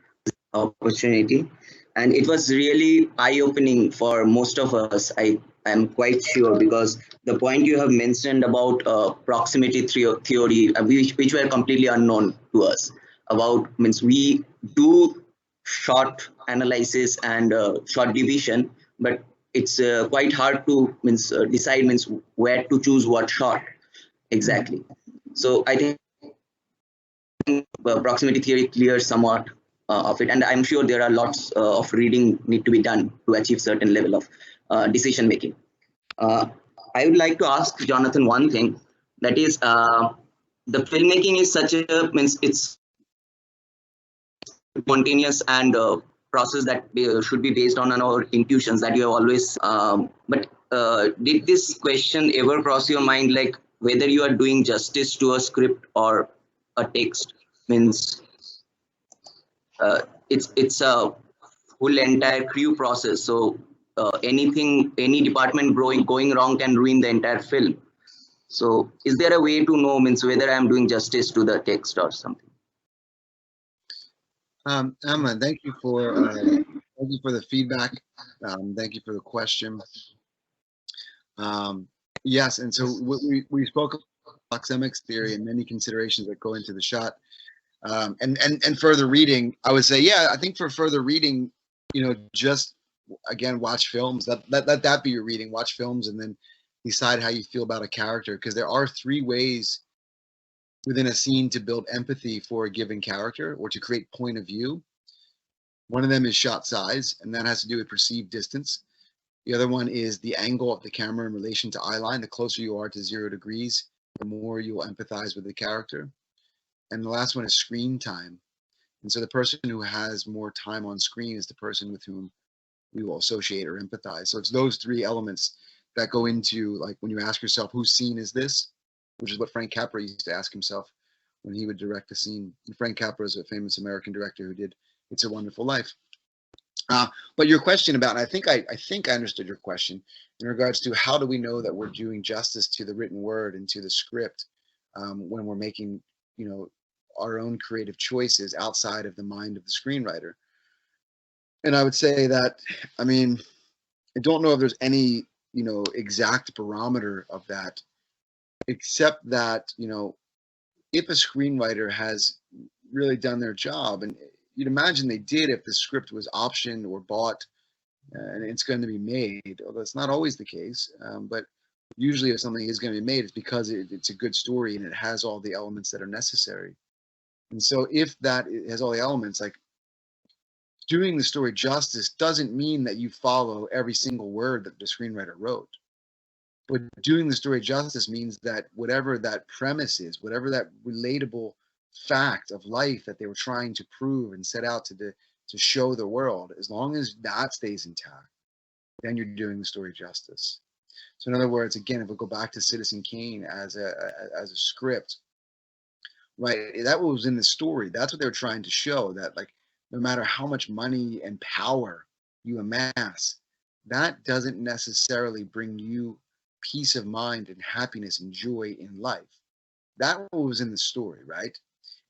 F: opportunity. And it was really eye-opening for most of us. I am quite sure, because the point you have mentioned about proximity theory, which were completely unknown to us. About means we do short analysis and short division, but it's quite hard to decide where to choose what shot exactly. So I think proximity theory clears somewhat of it, and I'm sure there are lots of reading need to be done to achieve certain level of decision making. I would like to ask Jonathan one thing, that is, the filmmaking is such a it's spontaneous and process that should be based on our intuitions that you have always. But did this question ever cross your mind, like whether you are doing justice to a script or a text? It's a full entire crew process. So any department going wrong can ruin the entire film. So is there a way to know whether I'm doing justice to the text or something?
C: Amma, thank you for the feedback. Thank you for the question. Yes, and so we spoke about proxemics theory and many considerations that go into the shot. And further reading, I would say, yeah, I think for further reading, just again, watch films. Let that be your reading. Watch films and then decide how you feel about a character, because there are 3 ways within a scene to build empathy for a given character or to create point of view. One of them is shot size, and that has to do with perceived distance. The other one is the angle of the camera in relation to eye line. The closer you are to 0 degrees, the more you will empathize with the character. And the last one is screen time. And so the person who has more time on screen is the person with whom we will associate or empathize. So it's those 3 elements that go into, like, when you ask yourself, whose scene is this? Which is what Frank Capra used to ask himself when he would direct a scene. And Frank Capra is a famous American director who did It's a Wonderful Life. But your question about, and I think I understood your question in regards to how do we know that we're doing justice to the written word and to the script when we're making, you know, our own creative choices outside of the mind of the screenwriter. And I would say that, I mean, I don't know if there's any, you know, exact barometer of that, except that, you know, if a screenwriter has really done their job, and you'd imagine they did if the script was optioned or bought and it's going to be made, although it's not always the case, but usually if something is going to be made, it's because it's a good story and it has all the elements that are necessary. And so if that has all the elements, like, doing the story justice doesn't mean that you follow every single word that the screenwriter wrote. But doing the story justice means that whatever that premise is, whatever that relatable fact of life that they were trying to prove and set out to show the world, as long as that stays intact, then you're doing the story justice. So in other words, again, if we go back to Citizen Kane as a script, right, that was in the story. That's what they were trying to show, that, like, no matter how much money and power you amass, that doesn't necessarily bring you peace of mind and happiness and joy in life. That was in the story, right?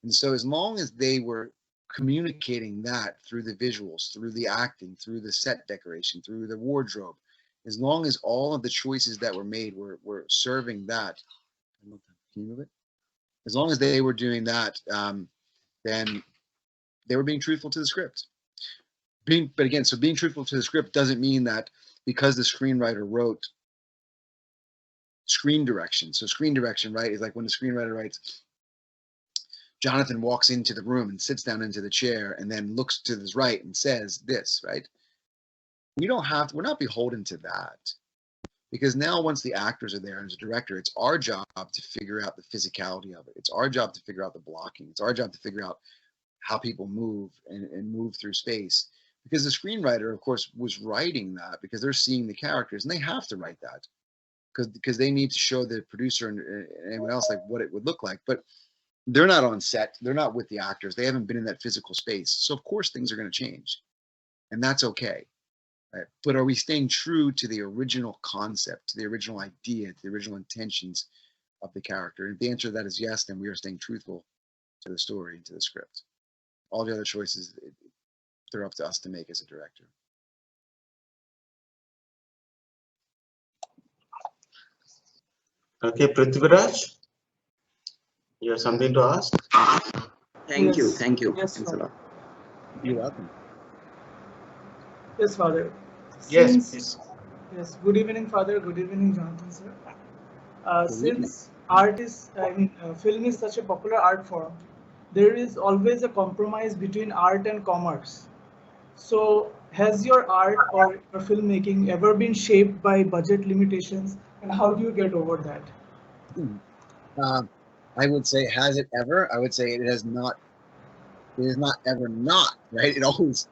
C: And so as long as they were communicating that through the visuals, through the acting, through the set decoration, through the wardrobe, as long as all of the choices that were made were serving that, can you move it? As long as they were doing that, then they were being truthful to the script. But again, so being truthful to the script doesn't mean that because the screenwriter wrote screen direction. So screen direction, right, is like when the screenwriter writes, Jonathan walks into the room and sits down into the chair and then looks to his right and says this, right? We're not beholden to that. Because now once the actors are there as a director, it's our job to figure out the physicality of it. It's our job to figure out the blocking. It's our job to figure out how people move and move through space. Because the screenwriter, of course, was writing that because they're seeing the characters and they have to write that because they need to show the producer and anyone else like what it would look like. But they're not on set. They're not with the actors. They haven't been in that physical space. So of course things are going to change, and that's okay. Right? But are we staying true to the original concept, to the original idea, to the original intentions of the character? And if the answer to that is yes, then we are staying truthful to the story and to the script. All the other choices, they're up to us to make as a director.
D: Okay, Prithviraj, you have something to ask?
F: Thank you.
G: Yes,
F: Thank you.
G: yes,
F: Thanks a lot.
C: You're welcome.
G: Yes, Father.
D: Yes,
G: Since,
D: please.
G: yes, good evening, Father. Good evening, Jonathan, sir.
C: Good evening.
G: Since film is such a popular art form, there is always a compromise between art and commerce. So, has your art or your filmmaking ever been shaped by budget limitations, and how do you get over that?
C: I would say, has it ever? I would say it has not. It is not ever not, right? It always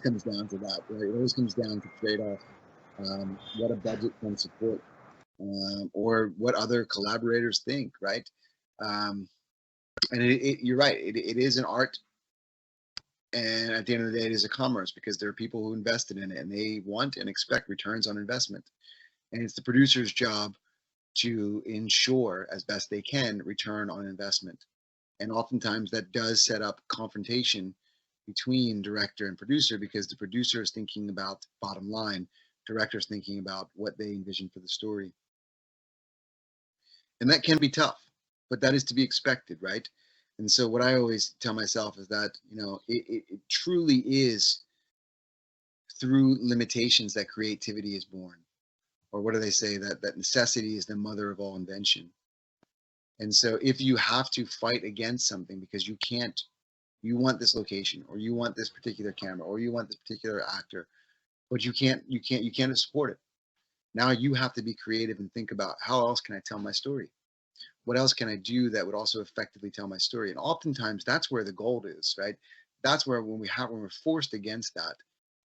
C: comes down to that, right? It always comes down to trade-off, what a budget can support, or what other collaborators think, right? And you're right. It is an art, and at the end of the day, it is a commerce because there are people who invested in it, and they want and expect returns on investment. And it's the producer's job to ensure, as best they can, return on investment. And oftentimes that does set up confrontation between director and producer because the producer is thinking about bottom line, director is thinking about what they envision for the story. And that can be tough, but that is to be expected, right? And so what I always tell myself is that, it truly is through limitations that creativity is born. Or what do they say? That necessity is the mother of all invention. And so if you have to fight against something because you want this location, or you want this particular camera, or you want this particular actor, but you can't support it. Now you have to be creative and think about, how else can I tell my story? What else can I do that would also effectively tell my story? And oftentimes that's where the gold is, right? That's where when we're forced against that,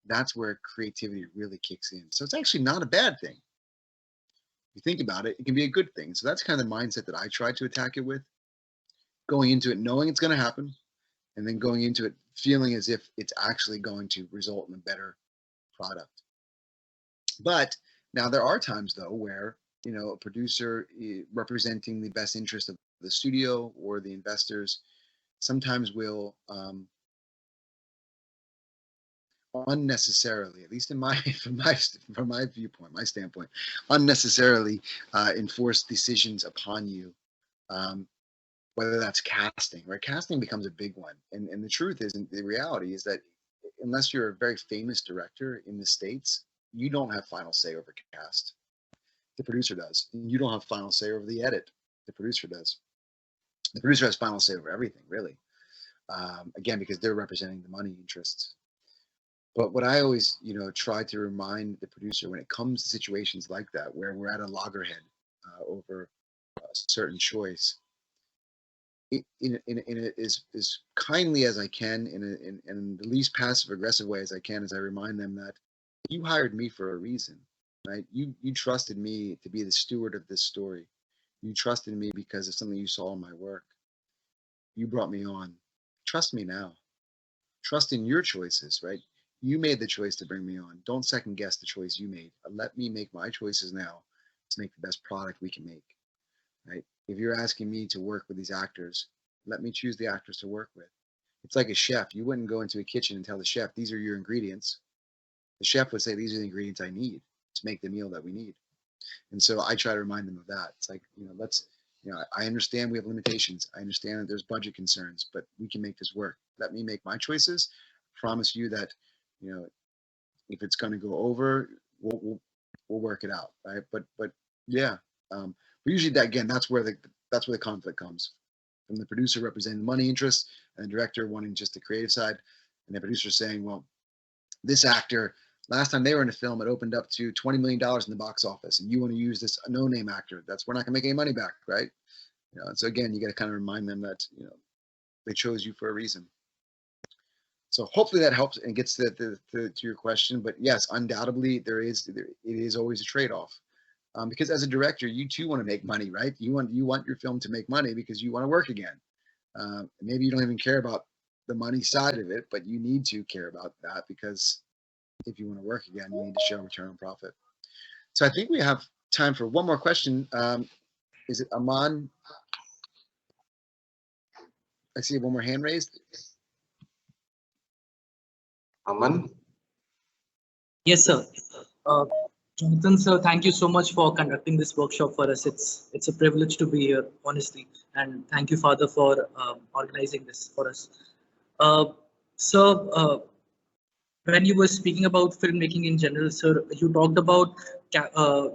C: that's where creativity really kicks in. So it's actually not a bad thing. If you think about it, it can be a good thing. So that's kind of the mindset that I try to attack it with. Going into it knowing it's going to happen, and then going into it feeling as if it's actually going to result in a better product. But now there are times though where, a producer representing the best interest of the studio or the investors sometimes will unnecessarily, at least in my from my viewpoint, my standpoint, unnecessarily enforce decisions upon you, whether that's casting, right? Casting becomes a big one, and the truth is, and the reality is that unless you're a very famous director in the States, you don't have final say over cast. The producer does. You don't have final say over the edit. The producer does. The producer has final say over everything, really. Again, because they're representing the money interests. But what I always, try to remind the producer when it comes to situations like that, where we're at a loggerhead over a certain choice, as kindly as I can, in the least passive aggressive way as I can, as I remind them that you hired me for a reason. Right? You trusted me to be the steward of this story. You trusted me because of something you saw in my work. You brought me on. Trust me now. Trust in your choices, right? You made the choice to bring me on. Don't second guess the choice you made. Let me make my choices now to make the best product we can make, right? If you're asking me to work with these actors, let me choose the actors to work with. It's like a chef. You wouldn't go into a kitchen and tell the chef, these are your ingredients. The chef would say, these are the ingredients I need to make the meal that we need. And so I try to remind them of that. It's like, I understand we have limitations. I understand that there's budget concerns, but we can make this work. Let me make my choices. I promise you that, if it's going to go over, we'll work it out, right? But yeah, but usually that's where the conflict comes from: the producer representing the money interests and the director wanting just the creative side, and the producer saying, well, this actor, last time they were in a film, it opened up to $20 million in the box office, and you want to use this no-name actor. We're not going to make any money back, right? And so again, you got to kind of remind them that they chose you for a reason. So hopefully that helps and gets to your question. But yes, undoubtedly it is always a trade-off, because as a director, you too want to make money, right? You want your film to make money because you want to work again. Maybe you don't even care about the money side of it, but you need to care about that, because if you want to work again, you need to show return on profit. So I think we have time for one more question. Is it Aman? I see one more hand raised.
D: Aman?
H: Yes, sir. Jonathan, sir, thank you so much for conducting this workshop for us. It's a privilege to be here, honestly. And thank you, Father, for organizing this for us. Sir, when you were speaking about filmmaking in general, sir, you talked about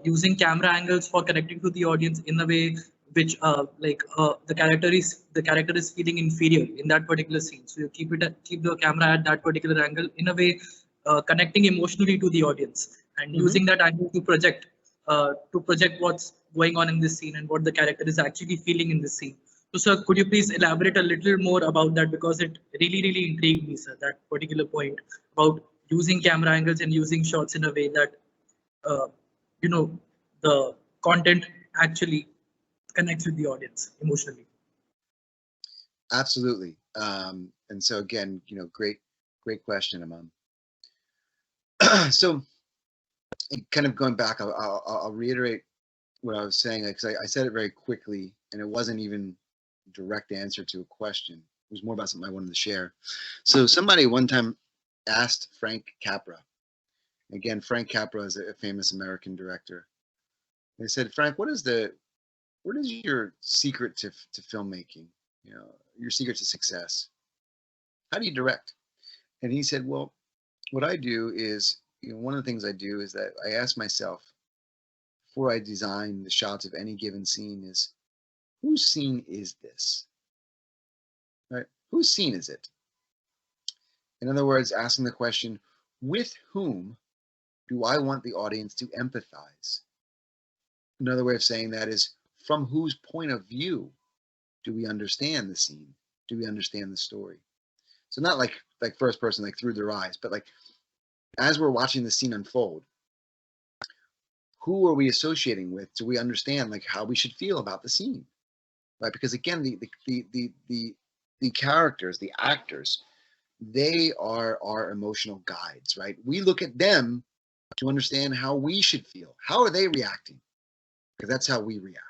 H: using camera angles for connecting to the audience in a way which the character is feeling inferior in that particular scene. So you keep the camera at that particular angle, in a way connecting emotionally to the audience, and using that angle to project what's going on in this scene and what the character is actually feeling in this scene. So, sir, could you please elaborate a little more about that, because it really intrigued me, sir, that particular point about using camera angles and using shots in a way that the content actually connects with the audience emotionally.
C: Absolutely. And so again, great question, Aman. So kind of going back, I'll reiterate what I was saying, because I said it very quickly, and it wasn't even a direct answer to a question. It was more about something I wanted to share. So somebody one time asked Frank Capra. Again, Frank Capra is a famous American director. They said, Frank, what is your secret to filmmaking? Your secret to success? How do you direct? And he said, well, what I do is, one of the things I do is that I ask myself, before I design the shots of any given scene, is whose scene is this? Right? Whose scene is it? In other words, asking the question, with whom do I want the audience to empathize? Another way of saying that is, from whose point of view do we understand the scene? Do we understand the story? So not like first person, like through their eyes, but like as we're watching the scene unfold, who are we associating with? Do we understand like how we should feel about the scene, right? Because again, the characters, the actors, they are our emotional guides, right? We look at them to understand how we should feel. How are they reacting? Because that's how we react.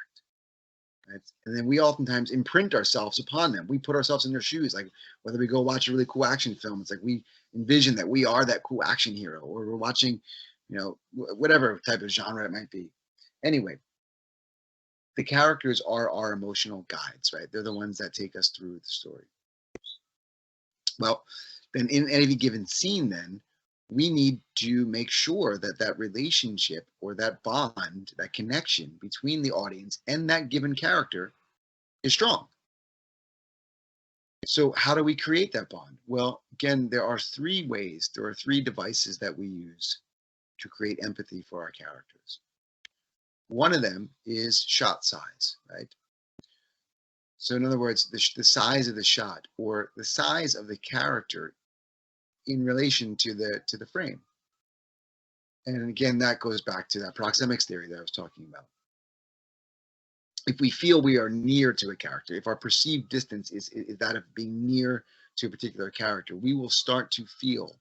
C: Right? And then we oftentimes imprint ourselves upon them. We put ourselves in their shoes. Like whether we go watch a really cool action film, it's like we envision that we are that cool action hero, or we're watching, you know, whatever type of genre it might be. Anyway, the characters are our emotional guides, right? They're the ones that take us through the story. Well, then in any given scene, then we need to make sure that that relationship or that bond, that connection between the audience and that given character is strong. So how do we create that bond? Well, again, there are three ways, there are three devices that we use to create empathy for our characters. One of them is shot size, right? So in other words, the size of the shot or the size of the character in relation to the frame. And again, that goes back to that proxemics theory that I was talking about. If we feel we are near to a character, if our perceived distance is that of being near to a particular character, we will start to feel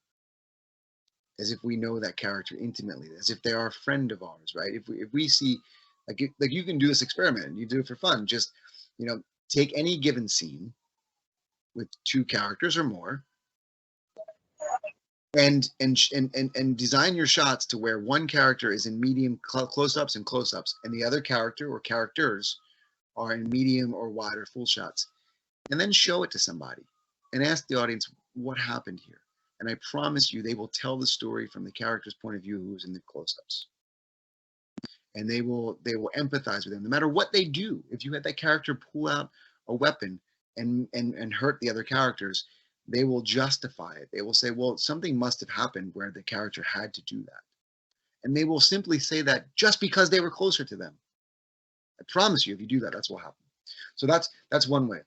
C: as if we know that character intimately, as if they are a friend of ours, right? If we see, like you can do this experiment, and you do it for fun. Just, you know, take any given scene with two characters or more, and design your shots to where one character is in medium close-ups and close-ups, and the other character or characters are in medium or wide or full shots, and then show it to somebody and ask the audience what happened here. And I promise you, they will tell the story from the character's point of view who's in the close-ups, and they will empathize with them no matter what they do. If you had that character pull out a weapon and hurt the other characters, they will justify it. They will say, well, something must have happened where the character had to do that. And they will simply say that just because they were closer to them. I promise you, if you do that, that's what happened. So that's one way.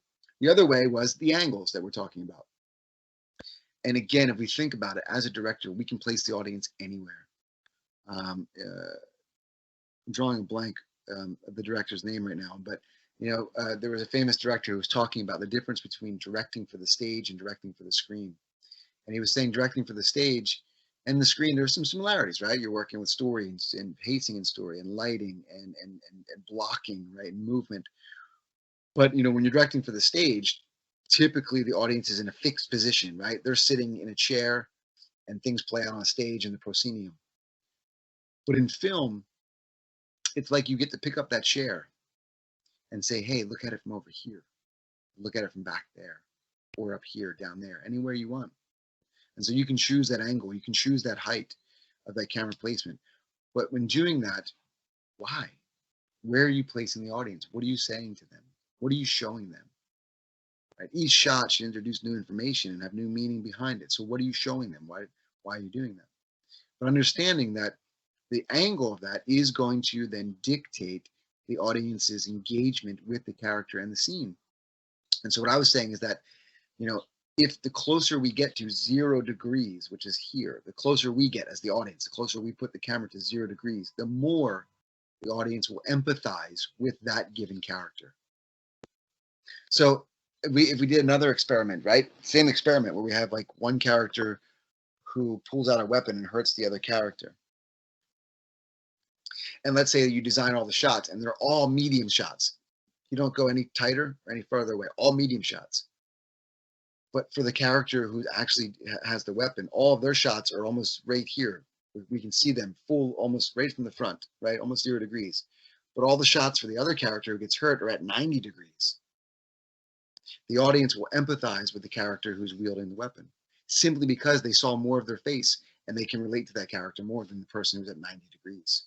C: The other way was the angles that we're talking about. And again, if we think about it, as a director, we can place the audience anywhere. I'm drawing a blank of the director's name right now, but you know, there was a famous director who was talking about the difference between directing for the stage and directing for the screen. And he was saying directing for the stage and the screen, there's some similarities, right? You're working with story and pacing and story and lighting and blocking, right, and movement. But you know, when you're directing for the stage, typically the audience is in a fixed position, right? They're sitting in a chair and things play out on stage in the proscenium. But in film, it's like you get to pick up that chair and say, hey, look at it from over here. Look at it from back there, or up here, down there, anywhere you want. And so you can choose that angle, you can choose that height of that camera placement. But when doing that, why? Where are you placing the audience? What are you saying to them? What are you showing them? Right? Each shot should introduce new information and have new meaning behind it. So what are you showing them? Why are you doing that? But understanding that the angle of that is going to then dictate the audience's engagement with the character and the scene. And so what I was saying is that, you know, if the closer we get to 0 degrees, which is here, the closer we get as the audience, the closer we put the camera to 0 degrees, the more the audience will empathize with that given character. So if we did another experiment, right? Same experiment where we have like one character who pulls out a weapon and hurts the other character. And let's say you design all the shots and they're all medium shots. You don't go any tighter or any further away, all medium shots. But for the character who actually has the weapon, all of their shots are almost right here. We can see them full, almost right from the front, right? Almost 0 degrees. But all the shots for the other character who gets hurt are at 90 degrees. The audience will empathize with the character who's wielding the weapon simply because they saw more of their face and they can relate to that character more than the person who's at 90 degrees.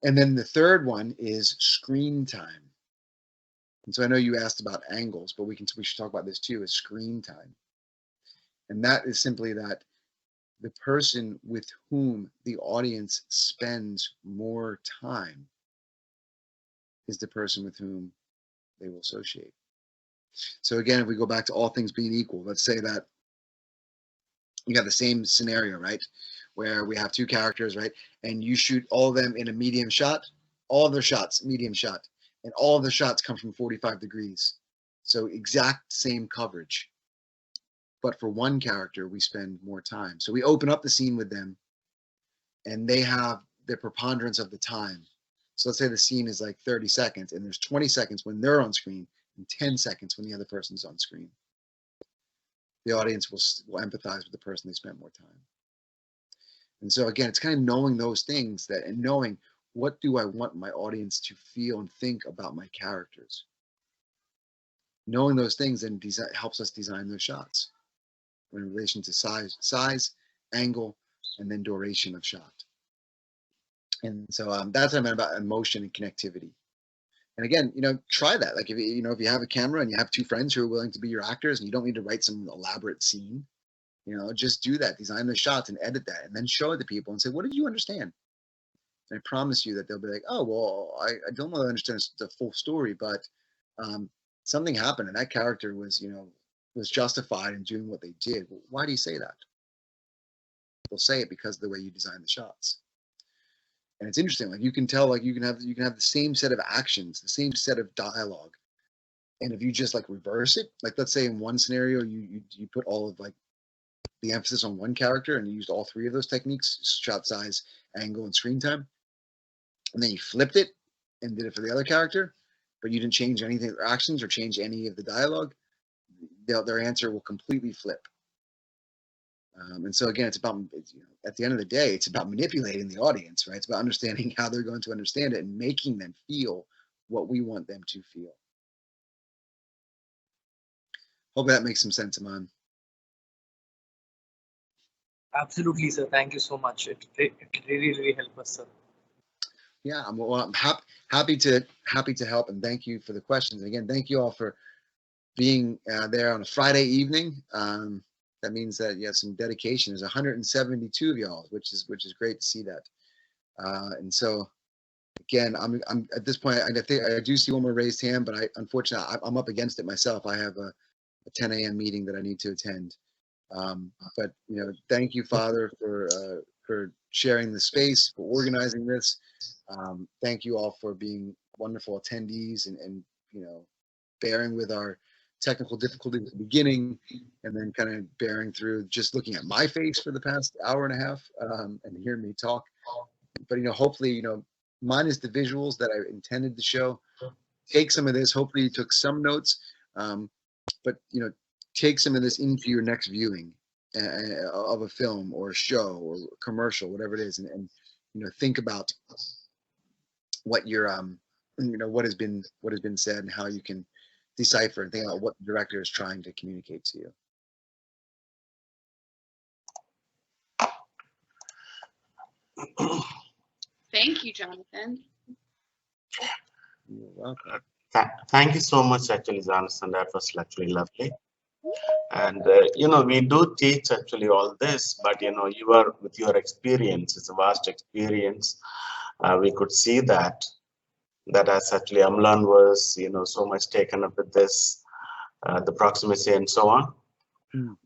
C: And then the third one is screen time. And so I know you asked about angles, but we should talk about this too, is screen time. And that is simply that the person with whom the audience spends more time is the person with whom they will associate. So again, if we go back to all things being equal, let's say that you have the same scenario, right? Where we have two characters, right? And you shoot all of them in a medium shot, all of their shots, medium shot, and all of their shots come from 45 degrees. So exact same coverage. But for one character, we spend more time. So we open up the scene with them and they have the preponderance of the time. So let's say the scene is like 30 seconds and there's 20 seconds when they're on screen and 10 seconds when the other person's on screen. The audience will empathize with the person they spent more time. And so again, it's kind of knowing those things that, and knowing what do I want my audience to feel and think about my characters. Knowing those things then helps us design those shots in relation to size, angle, and then duration of shot. And so that's what I meant about emotion and connectivity. And again, try that. Like if you have a camera and you have two friends who are willing to be your actors and you don't need to write some elaborate scene, just do that, design the shots and edit that and then show it to people and say, what did you understand? And I promise you that they'll be like, oh, well, I don't really understand the full story, but something happened and that character was justified in doing what they did. Well, why do you say that? They'll say it because of the way you design the shots. And it's interesting, like you can tell, like you can have the same set of actions, the same set of dialogue. And if you just like reverse it, like let's say in one scenario, you put all of like the emphasis on one character and you used all three of those techniques, shot size, angle, and screen time. And then you flipped it and did it for the other character, but you didn't change anything, their actions or change any of the dialogue, their answer will completely flip. And so again, it's about, at the end of the day, it's about manipulating the audience, right? It's about understanding how they're going to understand it and making them feel what we want them to feel. Hope that makes some sense, Aman.
H: Absolutely, sir. Thank you so much. It really helped us, sir. Yeah,
C: I'm happy to help, and thank you for the questions. And again, thank you all for being there on a Friday evening. That means that you have some dedication. There's 172 of y'all, which is great to see that. And so, again, I'm at this point. I think I do see one more raised hand, but unfortunately I'm up against it myself. I have a 10 a.m. meeting that I need to attend. But thank you, Father, for sharing the space, for organizing this. Thank you all for being wonderful attendees and bearing with our technical difficulties at the beginning, and then kind of bearing through just looking at my face for the past hour and a half and hearing me talk. But hopefully, minus the visuals that I intended to show, take some of this. Hopefully, you took some notes, but take some of this into your next viewing of a film or a show or a commercial, whatever it is, and think about what your what has been said and how you can decipher and think about what the director is trying to communicate to you.
B: Thank you, Jonathan.
C: You're welcome.
D: Thank you so much, actually, Jonathan. That was actually lovely. And we do teach actually all this, but you are with your experience. It's a vast experience. We could see that as actually Amlan was so much taken up with this, the proximity and so on.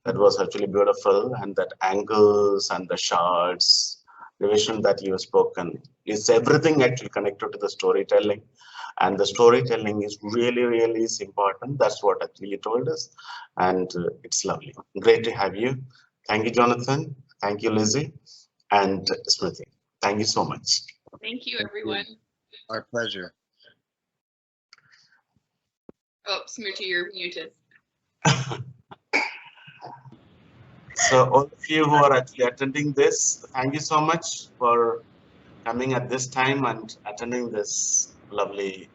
D: That was actually beautiful, and that angles and the shots, the vision that you have spoken is everything actually connected to the storytelling. And the storytelling is really is important. That's what actually you told us, and it's lovely. Great to have you. Thank you, Jonathan. Thank you, Lizzie and Smriti. Thank you so much.
B: Thank you, everyone.
C: Our pleasure.
B: Oh, Smriti, you're muted.
D: So all of you who are actually attending this, thank you so much for coming at this time and attending this lovely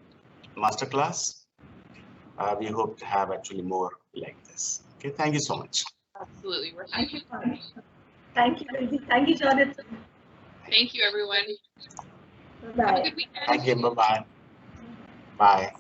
D: masterclass. We hope to have actually more like this. Okay, thank you so much.
B: Absolutely.
A: Thank you, thank you, Lizzie. Thank you, Jonathan.
B: Thank you, everyone.
A: Bye.
B: Have a good weekend.
D: Thank you. Bye-bye. Bye.